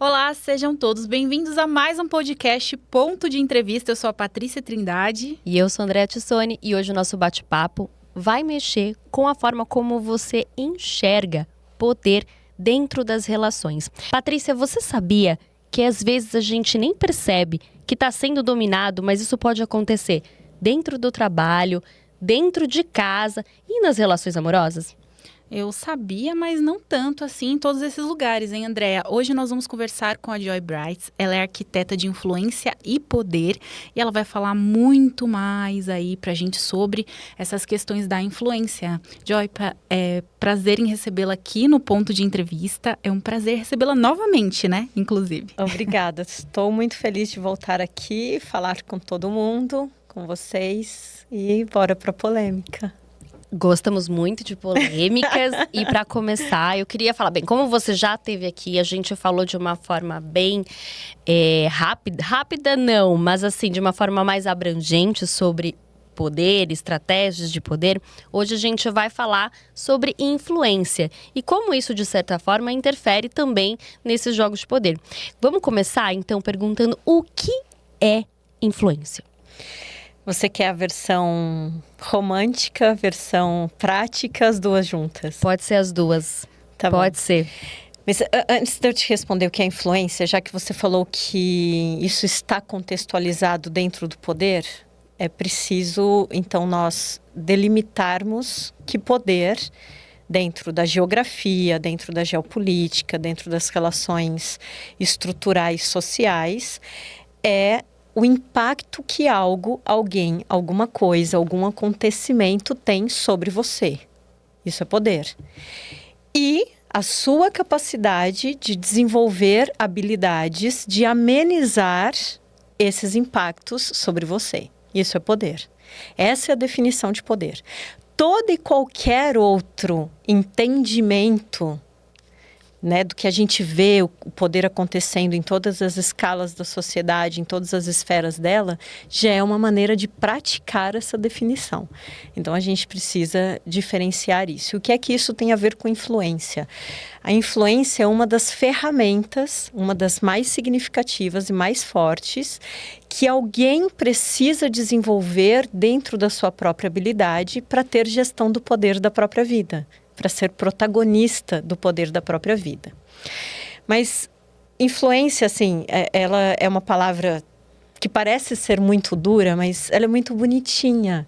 Olá, sejam todos bem-vindos a mais um podcast Ponto de Entrevista. Eu sou a Patrícia Trindade. E eu sou a Andréa Tissoni e hoje o nosso bate-papo vai mexer com a forma como você enxerga poder dentro das relações. Patrícia, você sabia que às vezes a gente nem percebe que está sendo dominado, mas isso pode acontecer dentro do trabalho, dentro de casa e nas relações amorosas? Eu sabia, mas não tanto assim em todos esses lugares, hein, Andréa? Hoje nós vamos conversar com a Joy Brights. Ela é arquiteta de influência e poder e ela vai falar muito mais aí pra gente sobre essas questões da influência. Joy, é prazer em recebê-la aqui no Ponto de Entrevista. É um prazer recebê-la novamente, né? Inclusive. Obrigada. Estou muito feliz de voltar aqui, falar com todo mundo, com vocês e bora pra polêmica. Gostamos muito de polêmicas e para começar, eu queria falar, bem, como você já esteve aqui, a gente falou de uma forma bem rápida não, mas assim, de uma forma mais abrangente sobre poder, estratégias de poder. Hoje a gente vai falar sobre influência e como isso, de certa forma, interfere também nesses jogos de poder. Vamos começar, então, perguntando o que é influência? Você quer a versão romântica, versão prática, as duas juntas? Pode ser as duas. Tá bom. Pode ser. Mas antes de eu te responder o que é influência, já que você falou que isso está contextualizado dentro do poder, é preciso, então, nós delimitarmos que poder, dentro da geografia, dentro da geopolítica, dentro das relações estruturais sociais, é o impacto que algo, alguém, alguma coisa, algum acontecimento tem sobre você. Isso é poder. E a sua capacidade de desenvolver habilidades de amenizar esses impactos sobre você. Isso é poder. Essa é a definição de poder. Todo e qualquer outro entendimento, né, do que a gente vê o poder acontecendo em todas as escalas da sociedade, em todas as esferas dela, já é uma maneira de praticar essa definição. Então, a gente precisa diferenciar isso. O que é que isso tem a ver com influência? A influência é uma das ferramentas, uma das mais significativas e mais fortes, que alguém precisa desenvolver dentro da sua própria habilidade para ter gestão do poder da própria vida, para ser protagonista do poder da própria vida. Mas influência, assim, ela é uma palavra que parece ser muito dura, mas ela é muito bonitinha,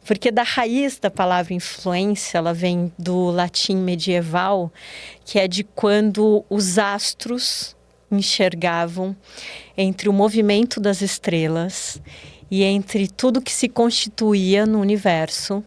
porque da raiz da palavra influência, ela vem do latim medieval, que é de quando os astros enxergavam entre o movimento das estrelas e entre tudo que se constituía no universo,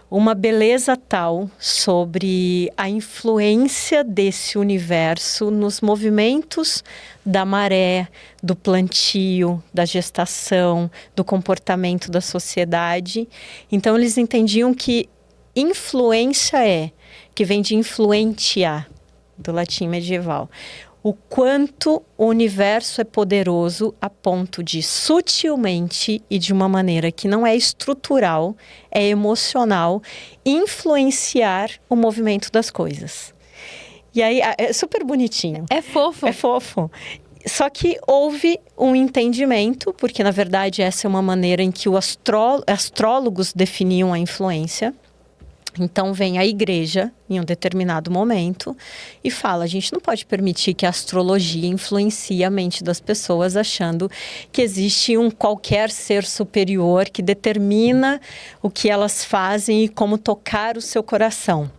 uma beleza tal sobre a influência desse universo nos movimentos da maré, do plantio, da gestação, do comportamento da sociedade. Então, eles entendiam que influência que vem de influentia, do latim medieval. O quanto o universo é poderoso a ponto de sutilmente e de uma maneira que não é estrutural, é emocional, influenciar o movimento das coisas. E aí, é super bonitinho. É fofo. É fofo. Só que houve um entendimento, porque na verdade essa é uma maneira em que os astrólogos definiam a influência. Então vem a igreja, em um determinado momento, e fala, a gente não pode permitir que a astrologia influencie a mente das pessoas achando que existe um qualquer ser superior que determina o que elas fazem e como tocar o seu coração.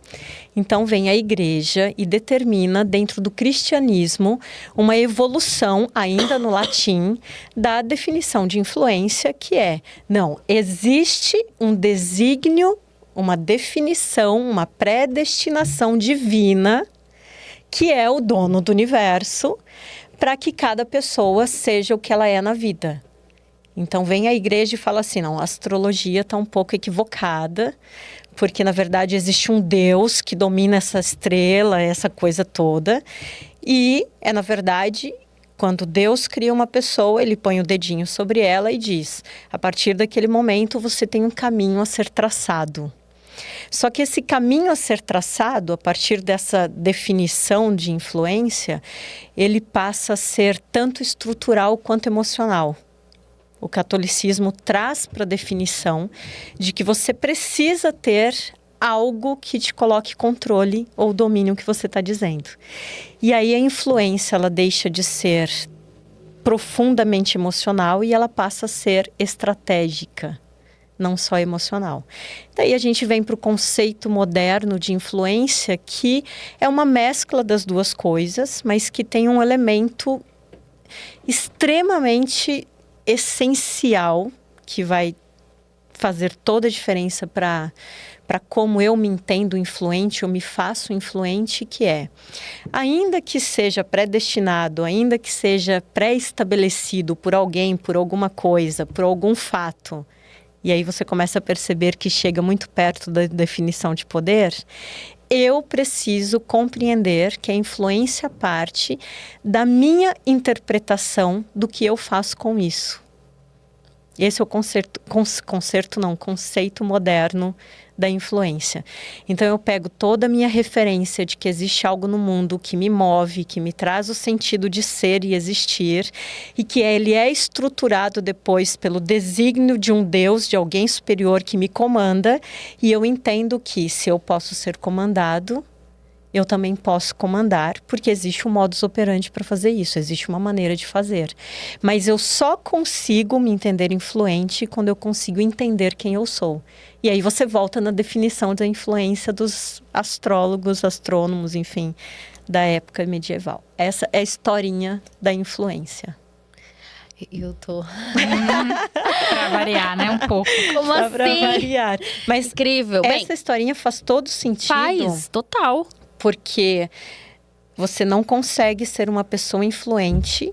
Então vem a igreja e determina, dentro do cristianismo, uma evolução, ainda no latim, da definição de influência, que é, não, existe um desígnio, uma definição, uma predestinação divina, que é o dono do universo, para que cada pessoa seja o que ela é na vida. Então vem a igreja e fala assim, não, a astrologia está um pouco equivocada, porque na verdade existe um Deus que domina essa estrela, essa coisa toda, e é na verdade... Quando Deus cria uma pessoa, ele põe o dedinho sobre ela e diz, a partir daquele momento você tem um caminho a ser traçado. Só que esse caminho a ser traçado, a partir dessa definição de influência, ele passa a ser tanto estrutural quanto emocional. O catolicismo traz para a definição de que você precisa ter algo que te coloque controle ou domínio que você está dizendo. E aí a influência, ela deixa de ser profundamente emocional e ela passa a ser estratégica, não só emocional. Daí a gente vem para o conceito moderno de influência, que é uma mescla das duas coisas, mas que tem um elemento extremamente essencial, que vai fazer toda a diferença para como eu me entendo influente, eu me faço influente, que é, ainda que seja predestinado, ainda que seja pré-estabelecido por alguém, por alguma coisa, por algum fato, e aí você começa a perceber que chega muito perto da definição de poder, eu preciso compreender que a influência parte da minha interpretação do que eu faço com isso. Esse é o conceito moderno da influência. Então eu pego toda a minha referência de que existe algo no mundo que me move, que me traz o sentido de ser e existir, e que ele é estruturado depois pelo desígnio de um Deus, de alguém superior que me comanda, e eu entendo que se eu posso ser comandado, eu também posso comandar, porque existe um modus operandi para fazer isso, existe uma maneira de fazer. Mas eu só consigo me entender influente quando eu consigo entender quem eu sou. E aí você volta na definição da influência dos astrólogos, astrônomos, enfim, da época medieval. Essa é a historinha da influência. Eu tô... Pra variar, né? Um pouco. Como assim? Pra variar. Mas incrível. Essa historinha faz todo sentido. Faz, total. Porque você não consegue ser uma pessoa influente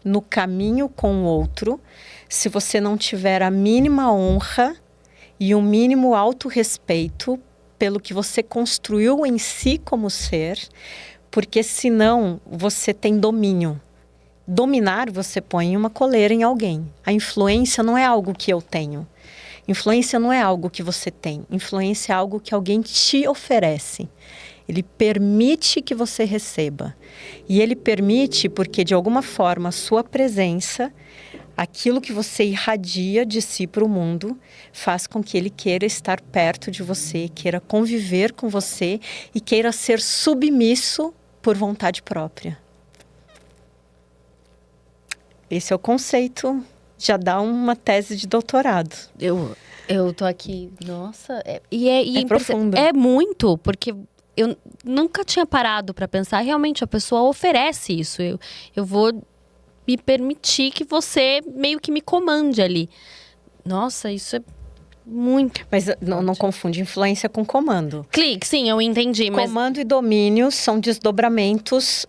no caminho com o outro se você não tiver a mínima honra e o mínimo autorrespeito pelo que você construiu em si como ser, porque senão você tem domínio. Dominar, você põe uma coleira em alguém. A influência não é algo que eu tenho. Influência não é algo que você tem. Influência é algo que alguém te oferece. Ele permite que você receba. E ele permite porque, de alguma forma, a sua presença, aquilo que você irradia de si para o mundo, faz com que ele queira estar perto de você, queira conviver com você e queira ser submisso por vontade própria. Esse é o conceito, já dá uma tese de doutorado. Eu tô aqui, nossa... É profundo. É muito, porque... Eu nunca tinha parado para pensar, realmente, a pessoa oferece isso. Eu vou me permitir que você meio que me comande ali. Nossa, isso é muito... Mas não confunde influência com comando. Clique, sim, eu entendi. Mas... Comando e domínio são desdobramentos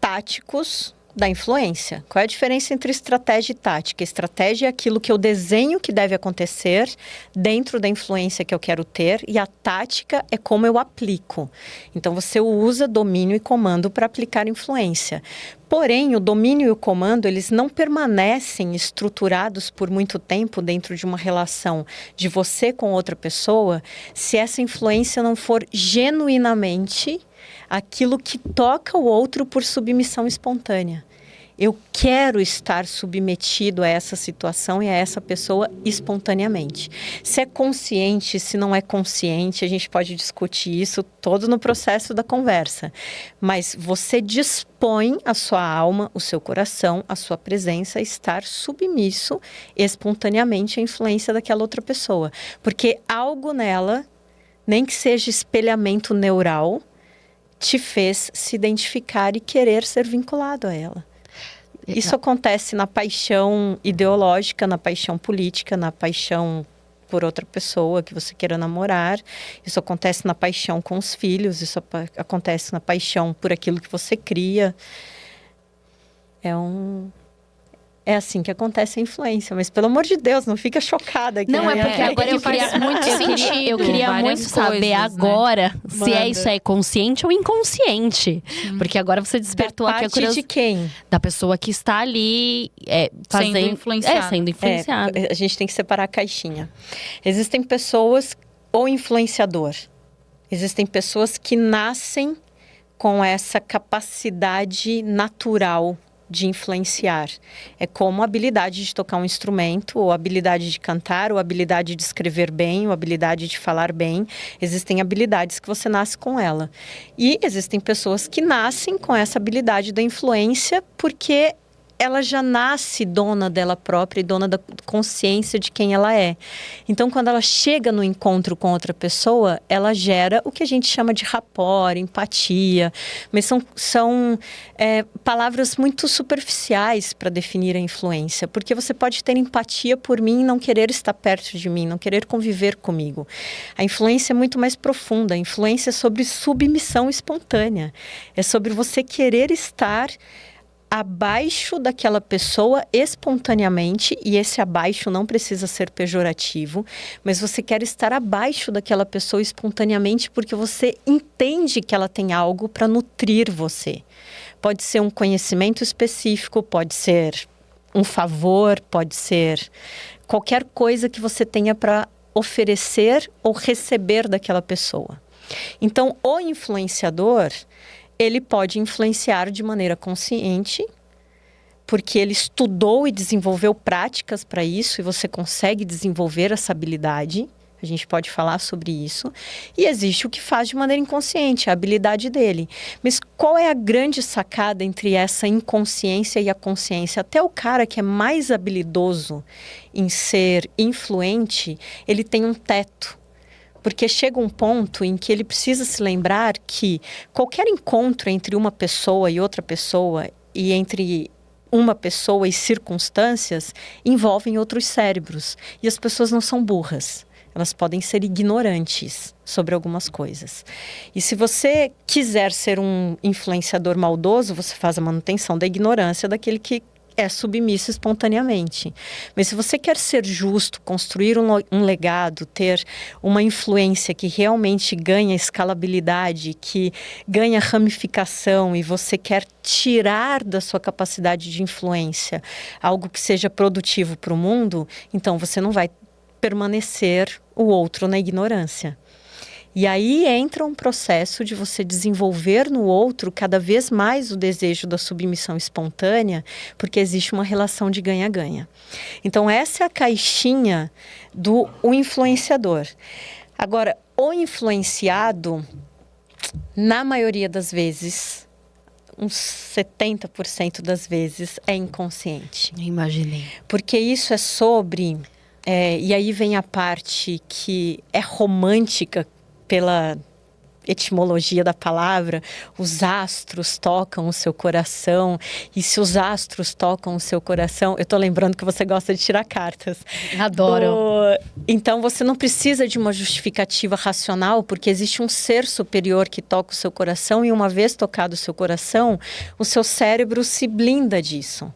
táticos da influência. Qual é a diferença entre estratégia e tática? Estratégia é aquilo que eu desenho que deve acontecer dentro da influência que eu quero ter, e a tática é como eu aplico. Então você usa domínio e comando para aplicar influência. Porém, o domínio e o comando, eles não permanecem estruturados por muito tempo dentro de uma relação de você com outra pessoa, se essa influência não for genuinamente aquilo que toca o outro por submissão espontânea. Eu quero estar submetido a essa situação e a essa pessoa espontaneamente. Se é consciente, se não é consciente, a gente pode discutir isso todo no processo da conversa. Mas você dispõe a sua alma, o seu coração, a sua presença a estar submisso espontaneamente à influência daquela outra pessoa. Porque algo nela, nem que seja espelhamento neural, te fez se identificar e querer ser vinculado a ela. Isso acontece na paixão ideológica, na paixão política, na paixão por outra pessoa que você queira namorar. Isso acontece na paixão com os filhos, isso acontece na paixão por aquilo que você cria. É assim que acontece a influência, mas pelo amor de Deus, não fica chocada. Não, é porque agora eu faz muito sentido. Eu queria muito saber agora se isso é consciente ou inconsciente. Porque agora você despertou aqui a curiosidade. De quem? Da pessoa que está ali sendo influenciada. Sendo influenciada. A gente tem que separar a caixinha. Existem pessoas o influenciador. Existem pessoas que nascem com essa capacidade natural de influenciar. É como a habilidade de tocar um instrumento, ou a habilidade de cantar, ou a habilidade de escrever bem, ou a habilidade de falar bem. Existem habilidades que você nasce com ela. E existem pessoas que nascem com essa habilidade da influência porque ela já nasce dona dela própria e dona da consciência de quem ela é. Então, quando ela chega no encontro com outra pessoa, ela gera o que a gente chama de rapport, empatia. Mas são palavras muito superficiais para definir a influência. Porque você pode ter empatia por mim e não querer estar perto de mim, não querer conviver comigo. A influência é muito mais profunda. A influência é sobre submissão espontânea. É sobre você querer estar abaixo daquela pessoa espontaneamente, e esse abaixo não precisa ser pejorativo, mas você quer estar abaixo daquela pessoa espontaneamente porque você entende que ela tem algo para nutrir você. Pode ser um conhecimento específico, pode ser um favor, pode ser qualquer coisa que você tenha para oferecer ou receber daquela pessoa. Então, o influenciador, ele pode influenciar de maneira consciente, porque ele estudou e desenvolveu práticas para isso, e você consegue desenvolver essa habilidade. A gente pode falar sobre isso. E existe o que faz de maneira inconsciente, a habilidade dele. Mas qual é a grande sacada entre essa inconsciência e a consciência? Até o cara que é mais habilidoso em ser influente, ele tem um teto. Porque chega um ponto em que ele precisa se lembrar que qualquer encontro entre uma pessoa e outra pessoa, e entre uma pessoa e circunstâncias, envolvem outros cérebros. E as pessoas não são burras. Elas podem ser ignorantes sobre algumas coisas. E se você quiser ser um influenciador maldoso, você faz a manutenção da ignorância daquele que é submisso espontaneamente. Mas se você quer ser justo, construir um legado, ter uma influência que realmente ganha escalabilidade, que ganha ramificação, e você quer tirar da sua capacidade de influência algo que seja produtivo para o mundo, então você não vai permanecer o outro na ignorância. E aí entra um processo de você desenvolver no outro cada vez mais o desejo da submissão espontânea, porque existe uma relação de ganha-ganha. Então, essa é a caixinha do influenciador. Agora, o influenciado, na maioria das vezes, uns 70% das vezes, é inconsciente. Imaginei. Porque isso é sobre... e aí vem a parte que é romântica, pela etimologia da palavra, os astros tocam o seu coração. E se os astros tocam o seu coração... Eu tô lembrando que você gosta de tirar cartas. Adoro. Então, você não precisa de uma justificativa racional, porque existe um ser superior que toca o seu coração, e uma vez tocado o seu coração, o seu cérebro se blinda disso.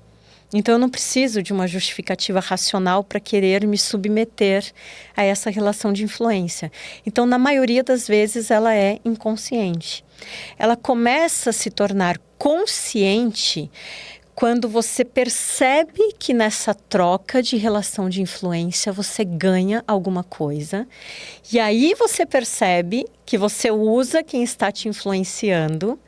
Então, eu não preciso de uma justificativa racional para querer me submeter a essa relação de influência. Então, na maioria das vezes, ela é inconsciente. Ela começa a se tornar consciente quando você percebe que nessa troca de relação de influência você ganha alguma coisa. E aí você percebe que você usa quem está te influenciando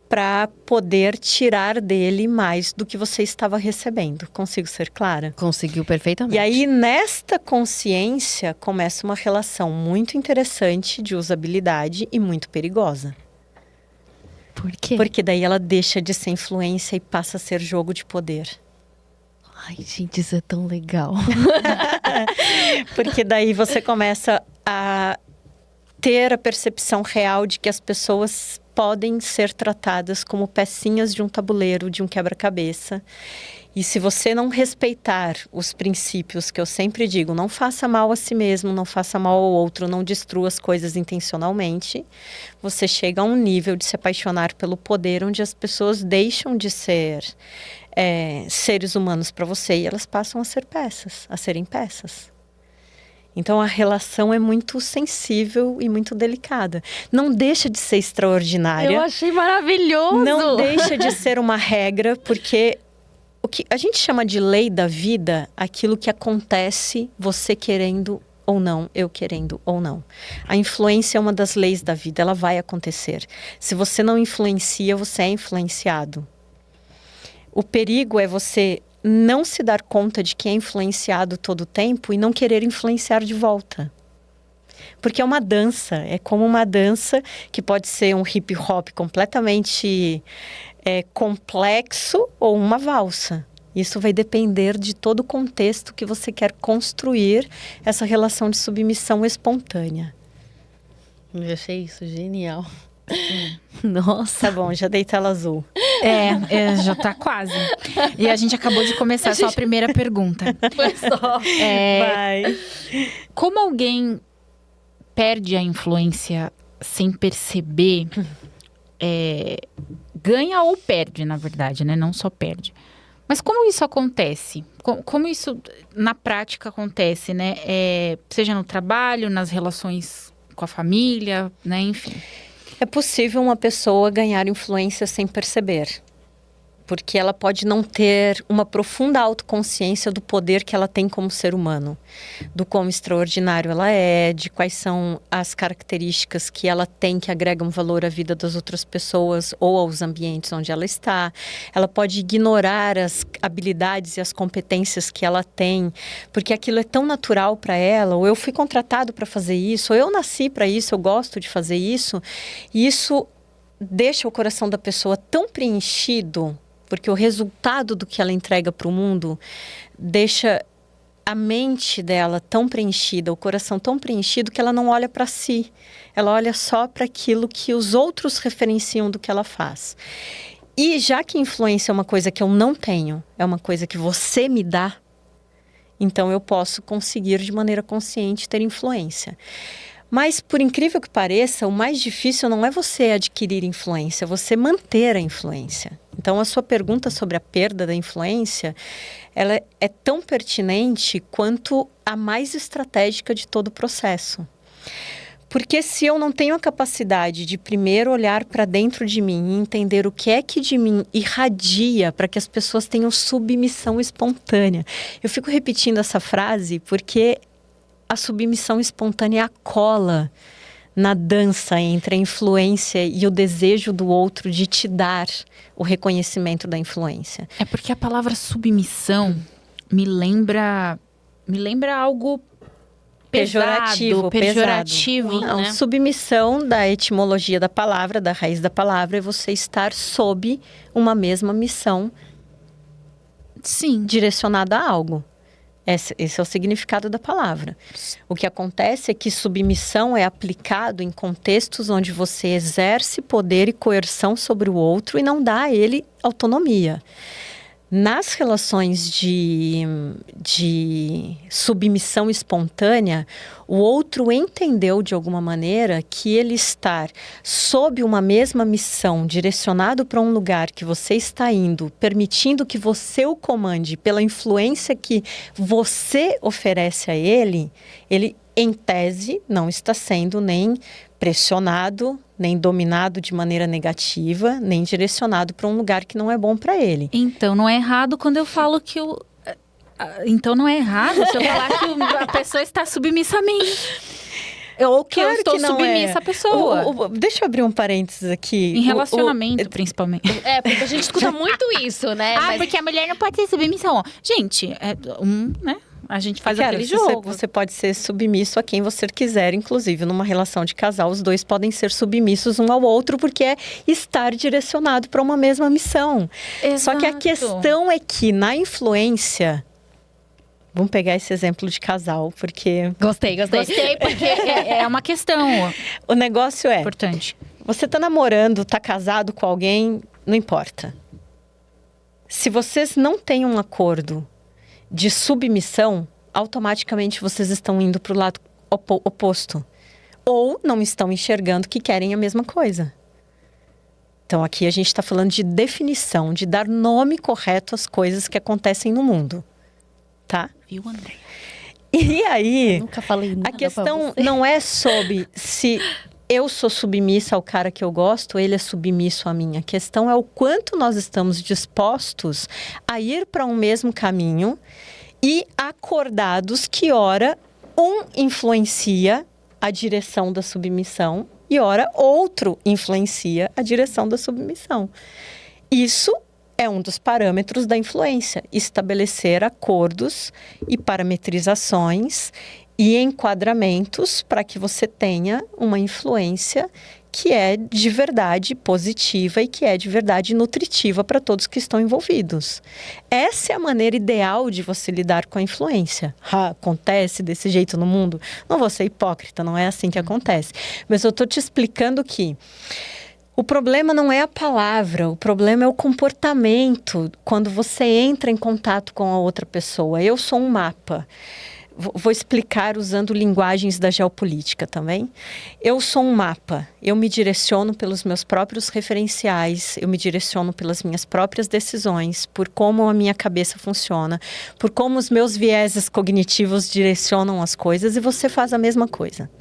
para poder tirar dele mais do que você estava recebendo. Consigo ser clara? Conseguiu perfeitamente. E aí, nesta consciência, começa uma relação muito interessante de usabilidade e muito perigosa. Por quê? Porque daí ela deixa de ser influência e passa a ser jogo de poder. Ai, gente, isso é tão legal. Porque daí você começa a ter a percepção real de que as pessoas podem ser tratadas como pecinhas de um tabuleiro, de um quebra-cabeça. E se você não respeitar os princípios que eu sempre digo, não faça mal a si mesmo, não faça mal ao outro, não destrua as coisas intencionalmente, você chega a um nível de se apaixonar pelo poder, onde as pessoas deixam de ser seres humanos para você e elas passam a ser peças, a serem peças. Então, a relação é muito sensível e muito delicada. Não deixa de ser extraordinária. Eu achei maravilhoso! Não deixa de ser uma regra, porque o que a gente chama de lei da vida, aquilo que acontece você querendo ou não, eu querendo ou não. A influência é uma das leis da vida, ela vai acontecer. Se você não influencia, você é influenciado. O perigo é você não se dar conta de que é influenciado todo o tempo e não querer influenciar de volta. Porque é uma dança, é como uma dança que pode ser um hip hop completamente complexo ou uma valsa. Isso vai depender de todo o contexto que você quer construir essa relação de submissão espontânea. Eu achei isso genial. Nossa. Tá bom, já dei tela azul. Já tá quase. E a gente acabou de começar só a primeira pergunta. Foi só. Vai. Como alguém perde a influência sem perceber, ganha ou perde, na verdade, né? Não só perde. Mas como isso acontece? Como isso na prática acontece, né? Seja no trabalho, nas relações com a família, né? Enfim. É possível uma pessoa ganhar influência sem perceber. Porque ela pode não ter uma profunda autoconsciência do poder que ela tem como ser humano. Do quão extraordinário ela é, de quais são as características que ela tem que agregam valor à vida das outras pessoas ou aos ambientes onde ela está. Ela pode ignorar as habilidades e as competências que ela tem, porque aquilo é tão natural para ela, ou eu fui contratado para fazer isso, ou eu nasci para isso, eu gosto de fazer isso. E isso deixa o coração da pessoa tão preenchido, porque o resultado do que ela entrega para o mundo deixa a mente dela tão preenchida, o coração tão preenchido, que ela não olha para si. Ela olha só para aquilo que os outros referenciam do que ela faz. E já que influência é uma coisa que eu não tenho, é uma coisa que você me dá, então eu posso conseguir de maneira consciente ter influência. Mas, por incrível que pareça, o mais difícil não é você adquirir influência, é você manter a influência. Então, a sua pergunta sobre a perda da influência, ela é tão pertinente quanto a mais estratégica de todo o processo. Porque se eu não tenho a capacidade de primeiro olhar para dentro de mim e entender o que é que de mim irradia para que as pessoas tenham submissão espontânea. Eu fico repetindo essa frase porque a submissão espontânea é a cola na dança entre a influência e o desejo do outro de te dar o reconhecimento da influência. É porque a palavra submissão me lembra algo pejorativo, Não, né? submissão, da etimologia da palavra, da raiz da palavra, é você estar sob uma mesma missão, sim, direcionada a algo. Esse é o significado da palavra. O que acontece é que submissão é aplicado em contextos onde você exerce poder e coerção sobre o outro e não dá a ele autonomia. Nas relações de submissão espontânea, o outro entendeu de alguma maneira que ele estar sob uma mesma missão, direcionado para um lugar que você está indo, permitindo que você o comande pela influência que você oferece a ele, em tese, não está sendo nem pressionado, nem dominado de maneira negativa, nem direcionado para um lugar que não é bom para ele. Então, não é errado quando eu falo que Então, não é errado se eu falar que a pessoa está submissa a mim. Ou que eu estou submissa à pessoa. Deixa eu abrir um parênteses aqui. Em relacionamento, principalmente. Porque a gente escuta muito isso, né? Porque a mulher não pode ser submissão. Gente, né? A gente faz aquele jogo. Você pode ser submisso a quem você quiser, inclusive numa relação de casal, os dois podem ser submissos um ao outro, porque é estar direcionado para uma mesma missão. Exato. Só que a questão é que na influência... Vamos pegar esse exemplo de casal, porque... Gostei, porque é uma questão. O negócio é... Importante. Você tá namorando, tá casado com alguém, não importa. Se vocês não têm um acordo de submissão, automaticamente vocês estão indo para o lado oposto. Ou não estão enxergando que querem a mesma coisa. Então, aqui a gente está falando de definição, de dar nome correto às coisas que acontecem no mundo. Tá? Viu, André? E aí, eu nunca falei nada a questão não é sobre se eu sou submissa ao cara que eu gosto, ele é submisso a mim. A questão é o quanto nós estamos dispostos a ir para um mesmo caminho e acordados que, ora, um influencia a direção da submissão e ora outro influencia a direção da submissão. Isso é um dos parâmetros da influência, estabelecer acordos e parametrizações e enquadramentos para que você tenha uma influência que é de verdade positiva e que é de verdade nutritiva para todos que estão envolvidos. Essa é a maneira ideal de você lidar com a influência. Acontece desse jeito no mundo? Não vou ser hipócrita, não é assim que acontece. Mas eu estou te explicando que o problema não é a palavra, o problema é o comportamento quando você entra em contato com a outra pessoa. Eu sou um mapa. Vou explicar usando linguagens da geopolítica também. Eu sou um mapa. Eu me direciono pelos meus próprios referenciais, eu me direciono pelas minhas próprias decisões, por como a minha cabeça funciona, por como os meus vieses cognitivos direcionam as coisas, e você faz a mesma coisa.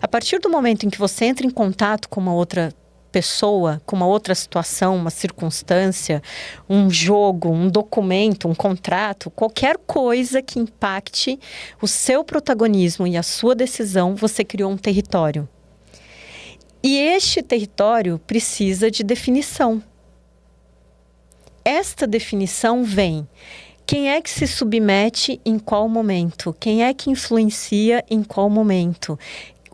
A partir do momento em que você entra em contato com uma outra pessoa, com uma outra situação, uma circunstância, um jogo, um documento, um contrato, qualquer coisa que impacte o seu protagonismo e a sua decisão, você criou um território. E este território precisa de definição. Esta definição vem: quem é que se submete em qual momento? Quem é que influencia em qual momento?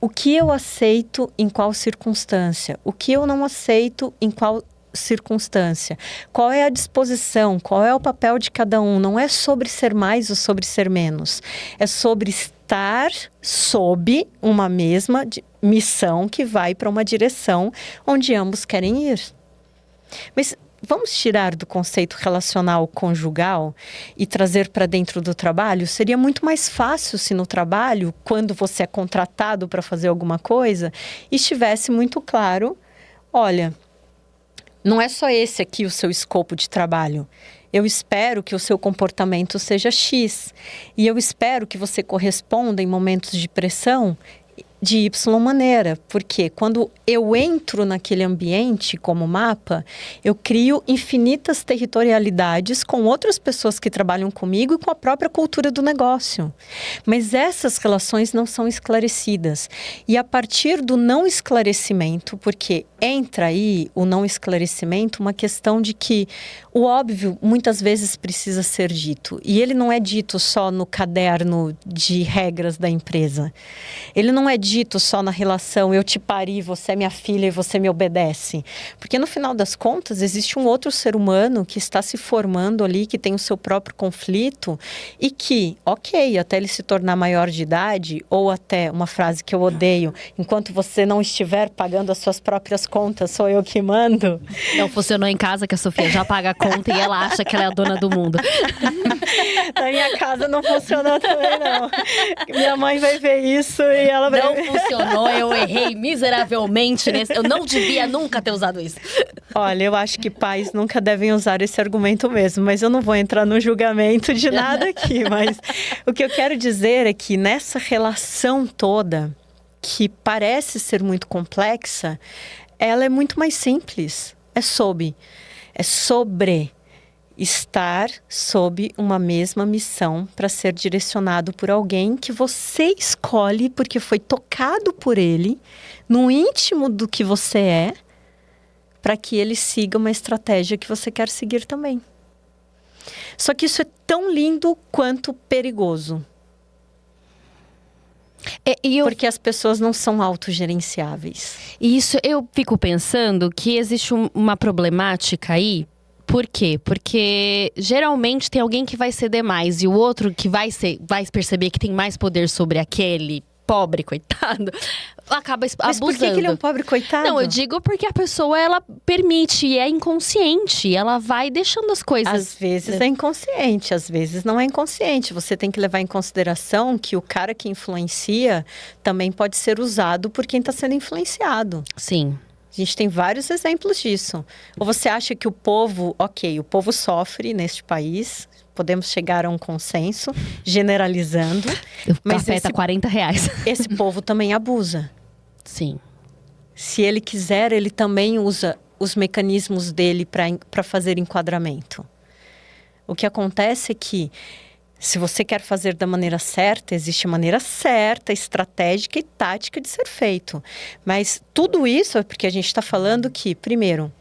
O que eu aceito em qual circunstância? O que eu não aceito em qual circunstância? Qual é a disposição? Qual é o papel de cada um? Não é sobre ser mais ou sobre ser menos. É sobre estar sob uma mesma missão que vai para uma direção onde ambos querem ir. Mas vamos tirar do conceito relacional conjugal e trazer para dentro do trabalho? Seria muito mais fácil se no trabalho, quando você é contratado para fazer alguma coisa, estivesse muito claro: olha, não é só esse aqui o seu escopo de trabalho. Eu espero que o seu comportamento seja X. E eu espero que você corresponda em momentos de pressão de Y maneira, porque quando eu entro naquele ambiente como mapa, eu crio infinitas territorialidades com outras pessoas que trabalham comigo e com a própria cultura do negócio. Mas essas relações não são esclarecidas. E a partir do não esclarecimento, porque entra aí o não esclarecimento, uma questão de que o óbvio muitas vezes precisa ser dito. E ele não é dito só no caderno de regras da empresa. Ele não é dito só na relação eu te pari, você é minha filha e você me obedece. Porque no final das contas existe um outro ser humano que está se formando ali, que tem o seu próprio conflito e que, ok, até ele se tornar maior de idade, ou até uma frase que eu odeio: enquanto você não estiver pagando as suas próprias contas, sou eu que mando. Não funcionou em casa, que a Sofia já paga a conta e ela acha que ela é a dona do mundo. Na minha casa não funcionou também, não. Minha mãe vai ver isso e ela vai... Não funcionou, eu errei miseravelmente nesse... Eu não devia nunca ter usado isso. Olha, eu acho que pais nunca devem usar esse argumento mesmo, mas eu não vou entrar no julgamento de nada aqui. Mas o que eu quero dizer é que nessa relação toda, que parece ser muito complexa, ela é muito mais simples. É sobre estar sob uma mesma missão para ser direcionado por alguém que você escolhe porque foi tocado por ele, no íntimo do que você é, para que ele siga uma estratégia que você quer seguir também. Só que isso é tão lindo quanto perigoso. Porque as pessoas não são autogerenciáveis. Isso, eu fico pensando que existe uma problemática aí. Por quê? Porque geralmente tem alguém que vai ceder mais e o outro que vai perceber que tem mais poder sobre aquele pobre coitado, acaba abusando. Mas por que ele é um pobre coitado? Não, eu digo porque a pessoa, ela permite e é inconsciente. Ela vai deixando as coisas... Às vezes é inconsciente, às vezes não é inconsciente. Você tem que levar em consideração que o cara que influencia também pode ser usado por quem está sendo influenciado. Sim. A gente tem vários exemplos disso. Ou você acha que o povo sofre neste país, podemos chegar a um consenso, generalizando. O café tá R$40. Esse povo também abusa. Sim. Se ele quiser, ele também usa os mecanismos dele para fazer enquadramento. O que acontece é que Se você quer fazer da maneira certa, existe a maneira certa, estratégica e tática de ser feito. Mas tudo isso é porque a gente está falando que, primeiro,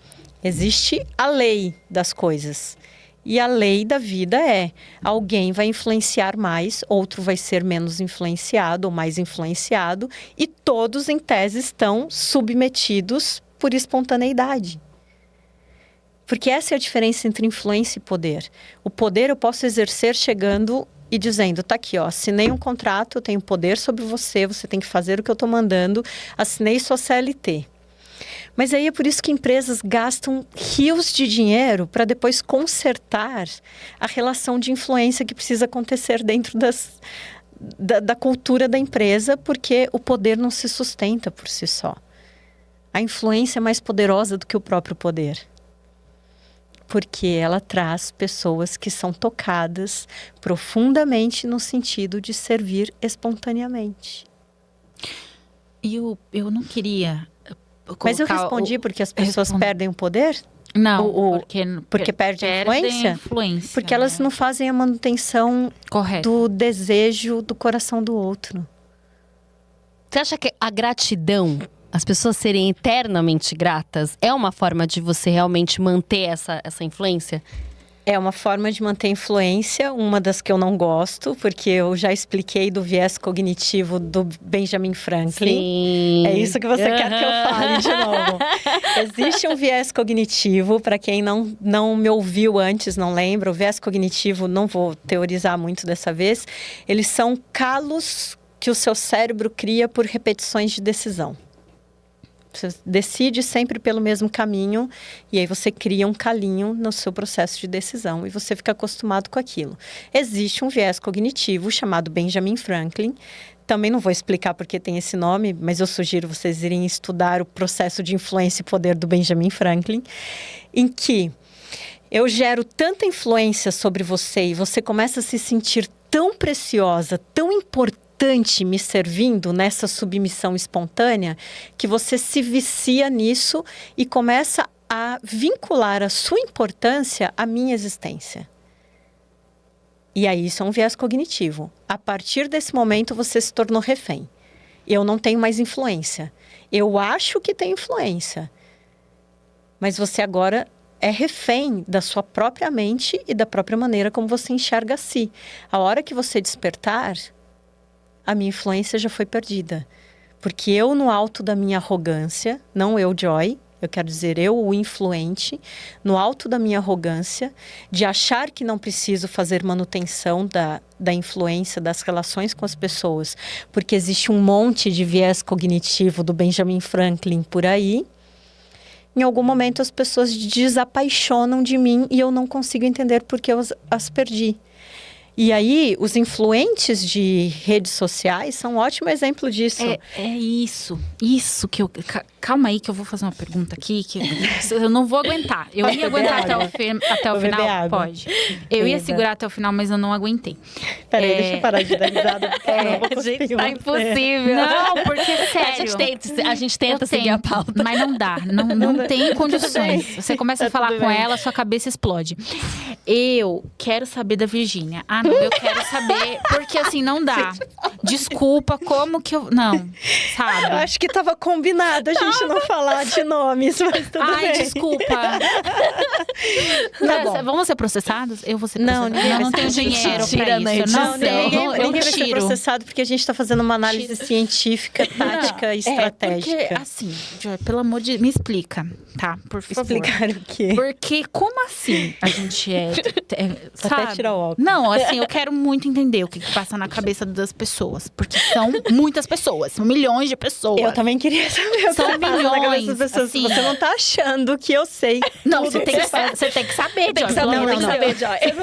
existe a lei das coisas. E a lei da vida é: alguém vai influenciar mais, outro vai ser menos influenciado ou mais influenciado, e todos, em tese, estão submetidos por espontaneidade. Porque essa é a diferença entre influência e poder. O poder eu posso exercer chegando e dizendo: tá aqui, ó, assinei um contrato, eu tenho poder sobre você, você tem que fazer o que eu estou mandando, assinei sua CLT. Mas aí é por isso que empresas gastam rios de dinheiro para depois consertar a relação de influência que precisa acontecer dentro da cultura da empresa, porque o poder não se sustenta por si só. A influência é mais poderosa do que o próprio poder. Porque ela traz pessoas que são tocadas profundamente no sentido de servir espontaneamente. E eu não queria... Mas eu respondi porque as pessoas perdem o poder? Não, porque perdem a influência? Porque elas não fazem a manutenção do desejo do coração do outro. Você acha que a gratidão, as pessoas serem eternamente gratas, é uma forma de você realmente manter essa influência? É uma forma de manter influência, uma das que eu não gosto, porque eu já expliquei do viés cognitivo do Benjamin Franklin. Sim. É isso que você quer que eu fale de novo. Existe um viés cognitivo, para quem não me ouviu antes, não lembra, o viés cognitivo, não vou teorizar muito dessa vez, eles são calos que o seu cérebro cria por repetições de decisão. Você decide sempre pelo mesmo caminho e aí você cria um calinho no seu processo de decisão e você fica acostumado com aquilo. Existe um viés cognitivo chamado Benjamin Franklin. Também não vou explicar porque tem esse nome, mas eu sugiro vocês irem estudar o processo de influência e poder do Benjamin Franklin, em que eu gero tanta influência sobre você e você começa a se sentir tão preciosa, tão importante, me servindo nessa submissão espontânea, que você se vicia nisso e começa a vincular a sua importância à minha existência. E aí isso é um viés cognitivo. A partir desse momento você se tornou refém. Eu não tenho mais influência. Eu acho que tenho influência. Mas você agora é refém da sua própria mente e da própria maneira como você enxerga a si. A hora que você despertar, a minha influência já foi perdida. Porque eu, no alto da minha arrogância, não eu, Joy, eu quero dizer eu, o influente, no alto da minha arrogância, de achar que não preciso fazer manutenção da influência, das relações com as pessoas, porque existe um monte de viés cognitivo do Benjamin Franklin por aí, em algum momento as pessoas desapaixonam de mim e eu não consigo entender porque eu as perdi. E aí, os influentes de redes sociais são um ótimo exemplo disso. É isso que eu... Calma aí que eu vou fazer uma pergunta aqui que eu não vou aguentar. Eu ia aguentar até o final, pode. Eu ia segurar até o final, mas eu não aguentei. Peraí, deixa eu parar de dar risada, porque eu não vou conseguir. Tá impossível. Não, porque, sério. A gente tenta seguir a pauta. Mas não dá, não tem condições. Você começa a falar com ela, sua cabeça explode. Eu quero saber da Virgínia. Eu quero saber, porque assim, não dá. Desculpa, como que eu... Não, sabe? Eu acho que tava combinado a gente não falar de nomes, mas tudo bem. Desculpa. Vamos ser processados? Eu vou ser processada. Não tenho dinheiro pra isso. Ninguém vai ser processado porque a gente tá fazendo uma análise científica, tática e estratégica. Porque, assim, Joy, pelo amor de... Me explica, tá? Por favor. Explicar o quê? Porque, como assim a gente sabe? Até tirar o óculos. Não, assim, eu quero muito entender o que passa na cabeça das pessoas. Porque são muitas pessoas, são milhões de pessoas. Eu também queria saber o que são passa na cabeça milhões, das pessoas. assim. Você não tá achando que eu sei. Não, você tem que saber, Joy. Eu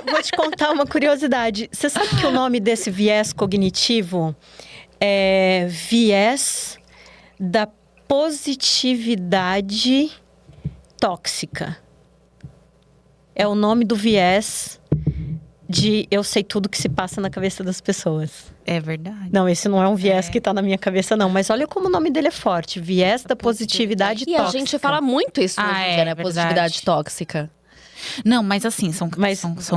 vou te contar uma curiosidade. Você sabe que o nome desse viés cognitivo é viés da positividade tóxica. É o nome do viés de eu sei tudo que se passa na cabeça das pessoas. É verdade. Não, esse não é um viés que tá na minha cabeça, não. Mas olha como o nome dele é forte. Viés da positividade tóxica. E a gente fala muito isso hoje em dia, né? Verdade. Positividade tóxica. Não, mas assim, são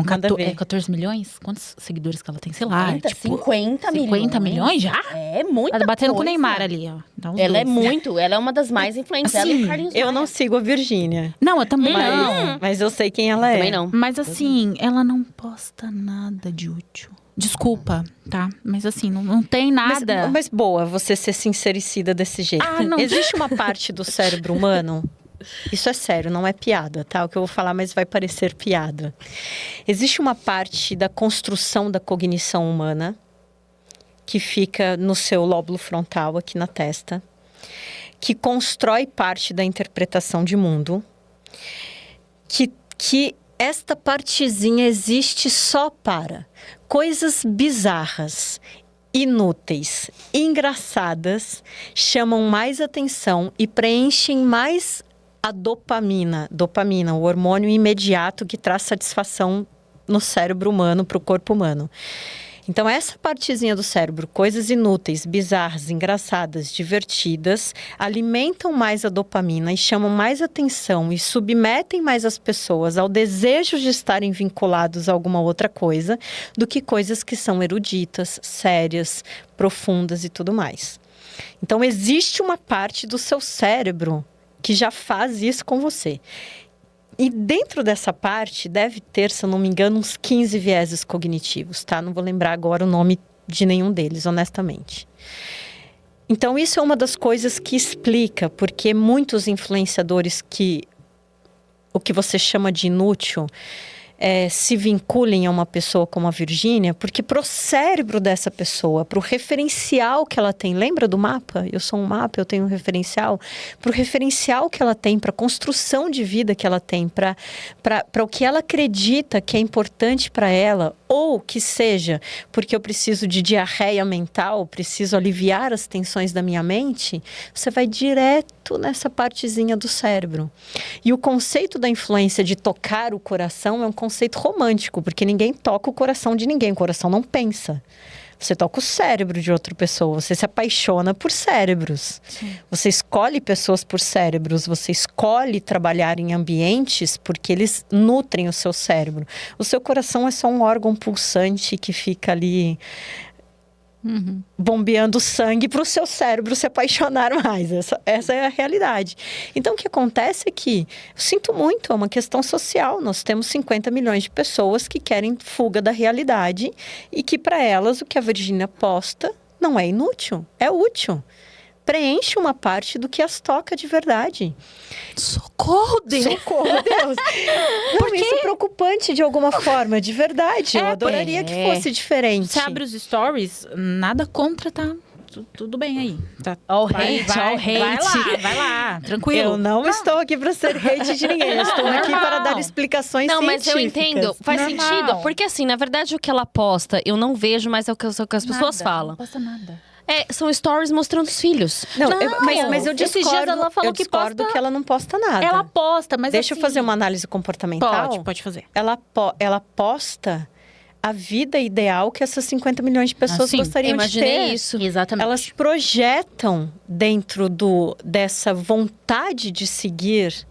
manda ver. 14 milhões? Quantos seguidores que ela tem? Sei lá. 50 milhões. 50 milhões já? É muito. Ela tá batendo com o Neymar ali, ó. Ela é muito, ela é uma das mais influentes. Ela e o Carlinhos Eu Maia. não sigo a Virgínia. Não, eu também não. Mas eu sei quem ela é. Também não. Mas assim, ela não posta nada de útil. Desculpa, tá? Mas assim, não tem nada. Mas boa, você ser sincericida desse jeito. Não. Existe uma parte do cérebro humano, isso é sério, não é piada, tá? O que eu vou falar, mas vai parecer piada. Existe uma parte da construção da cognição humana que fica no seu lóbulo frontal, aqui na testa, que constrói parte da interpretação de mundo, que esta partezinha existe só para coisas bizarras, inúteis, engraçadas, chamam mais atenção e preenchem mais a dopamina. Dopamina, o hormônio imediato que traz satisfação no cérebro humano, para o corpo humano. Então, essa partezinha do cérebro, coisas inúteis, bizarras, engraçadas, divertidas, alimentam mais a dopamina e chamam mais atenção e submetem mais as pessoas ao desejo de estarem vinculados a alguma outra coisa do que coisas que são eruditas, sérias, profundas e tudo mais. Então, existe uma parte do seu cérebro que já faz isso com você. E dentro dessa parte deve ter, se eu não me engano, uns 15 vieses cognitivos, tá? Não vou lembrar agora o nome de nenhum deles, honestamente. Então, isso é uma das coisas que explica porque muitos influenciadores o que você chama de inútil, se vinculem a uma pessoa como a Virgínia, porque para o cérebro dessa pessoa, para o referencial que ela tem, lembra do mapa? Eu sou um mapa, eu tenho um referencial. Para o referencial que ela tem, para a construção de vida que ela tem, para o que ela acredita que é importante para ela, ou que seja porque eu preciso de diarreia mental, preciso aliviar as tensões da minha mente, você vai direto nessa partezinha do cérebro. E o conceito da influência de tocar o coração é um conceito romântico, porque ninguém toca o coração de ninguém, o coração não pensa. Você toca o cérebro de outra pessoa, você se apaixona por cérebros. Sim. Você escolhe pessoas por cérebros, você escolhe trabalhar em ambientes porque eles nutrem o seu cérebro. O seu coração é só um órgão pulsante que fica ali bombeando sangue para o seu cérebro se apaixonar mais. Essa é a realidade. Então, o que acontece é que, eu sinto muito, é uma questão social. Nós temos 50 milhões de pessoas que querem fuga da realidade e que, para elas, o que a Virgínia posta não é inútil, é útil. Preenche uma parte do que as toca de verdade. Socorro, Deus! Socorro, Deus! Não, isso é preocupante de alguma forma, de verdade. Eu adoraria que fosse diferente. Você abre os stories, nada contra, tá? Tudo bem aí. Tá. Hate. Vai lá, tranquilo. Eu não estou aqui para ser hate de ninguém. Eu estou aqui para dar explicações científicas. Mas eu entendo. Faz sentido. Porque assim, na verdade, o que ela posta, eu não vejo, mas é o que as pessoas falam. Não posta nada. São stories mostrando os filhos. Mas eu discordo. Esses dias ela falou que ela não posta nada. Ela posta, mas Deixa eu fazer uma análise comportamental. Pode fazer. Ela posta a vida ideal que essas 50 milhões de pessoas gostariam de ter. Imaginei isso. Exatamente. Elas projetam dentro dessa vontade de seguir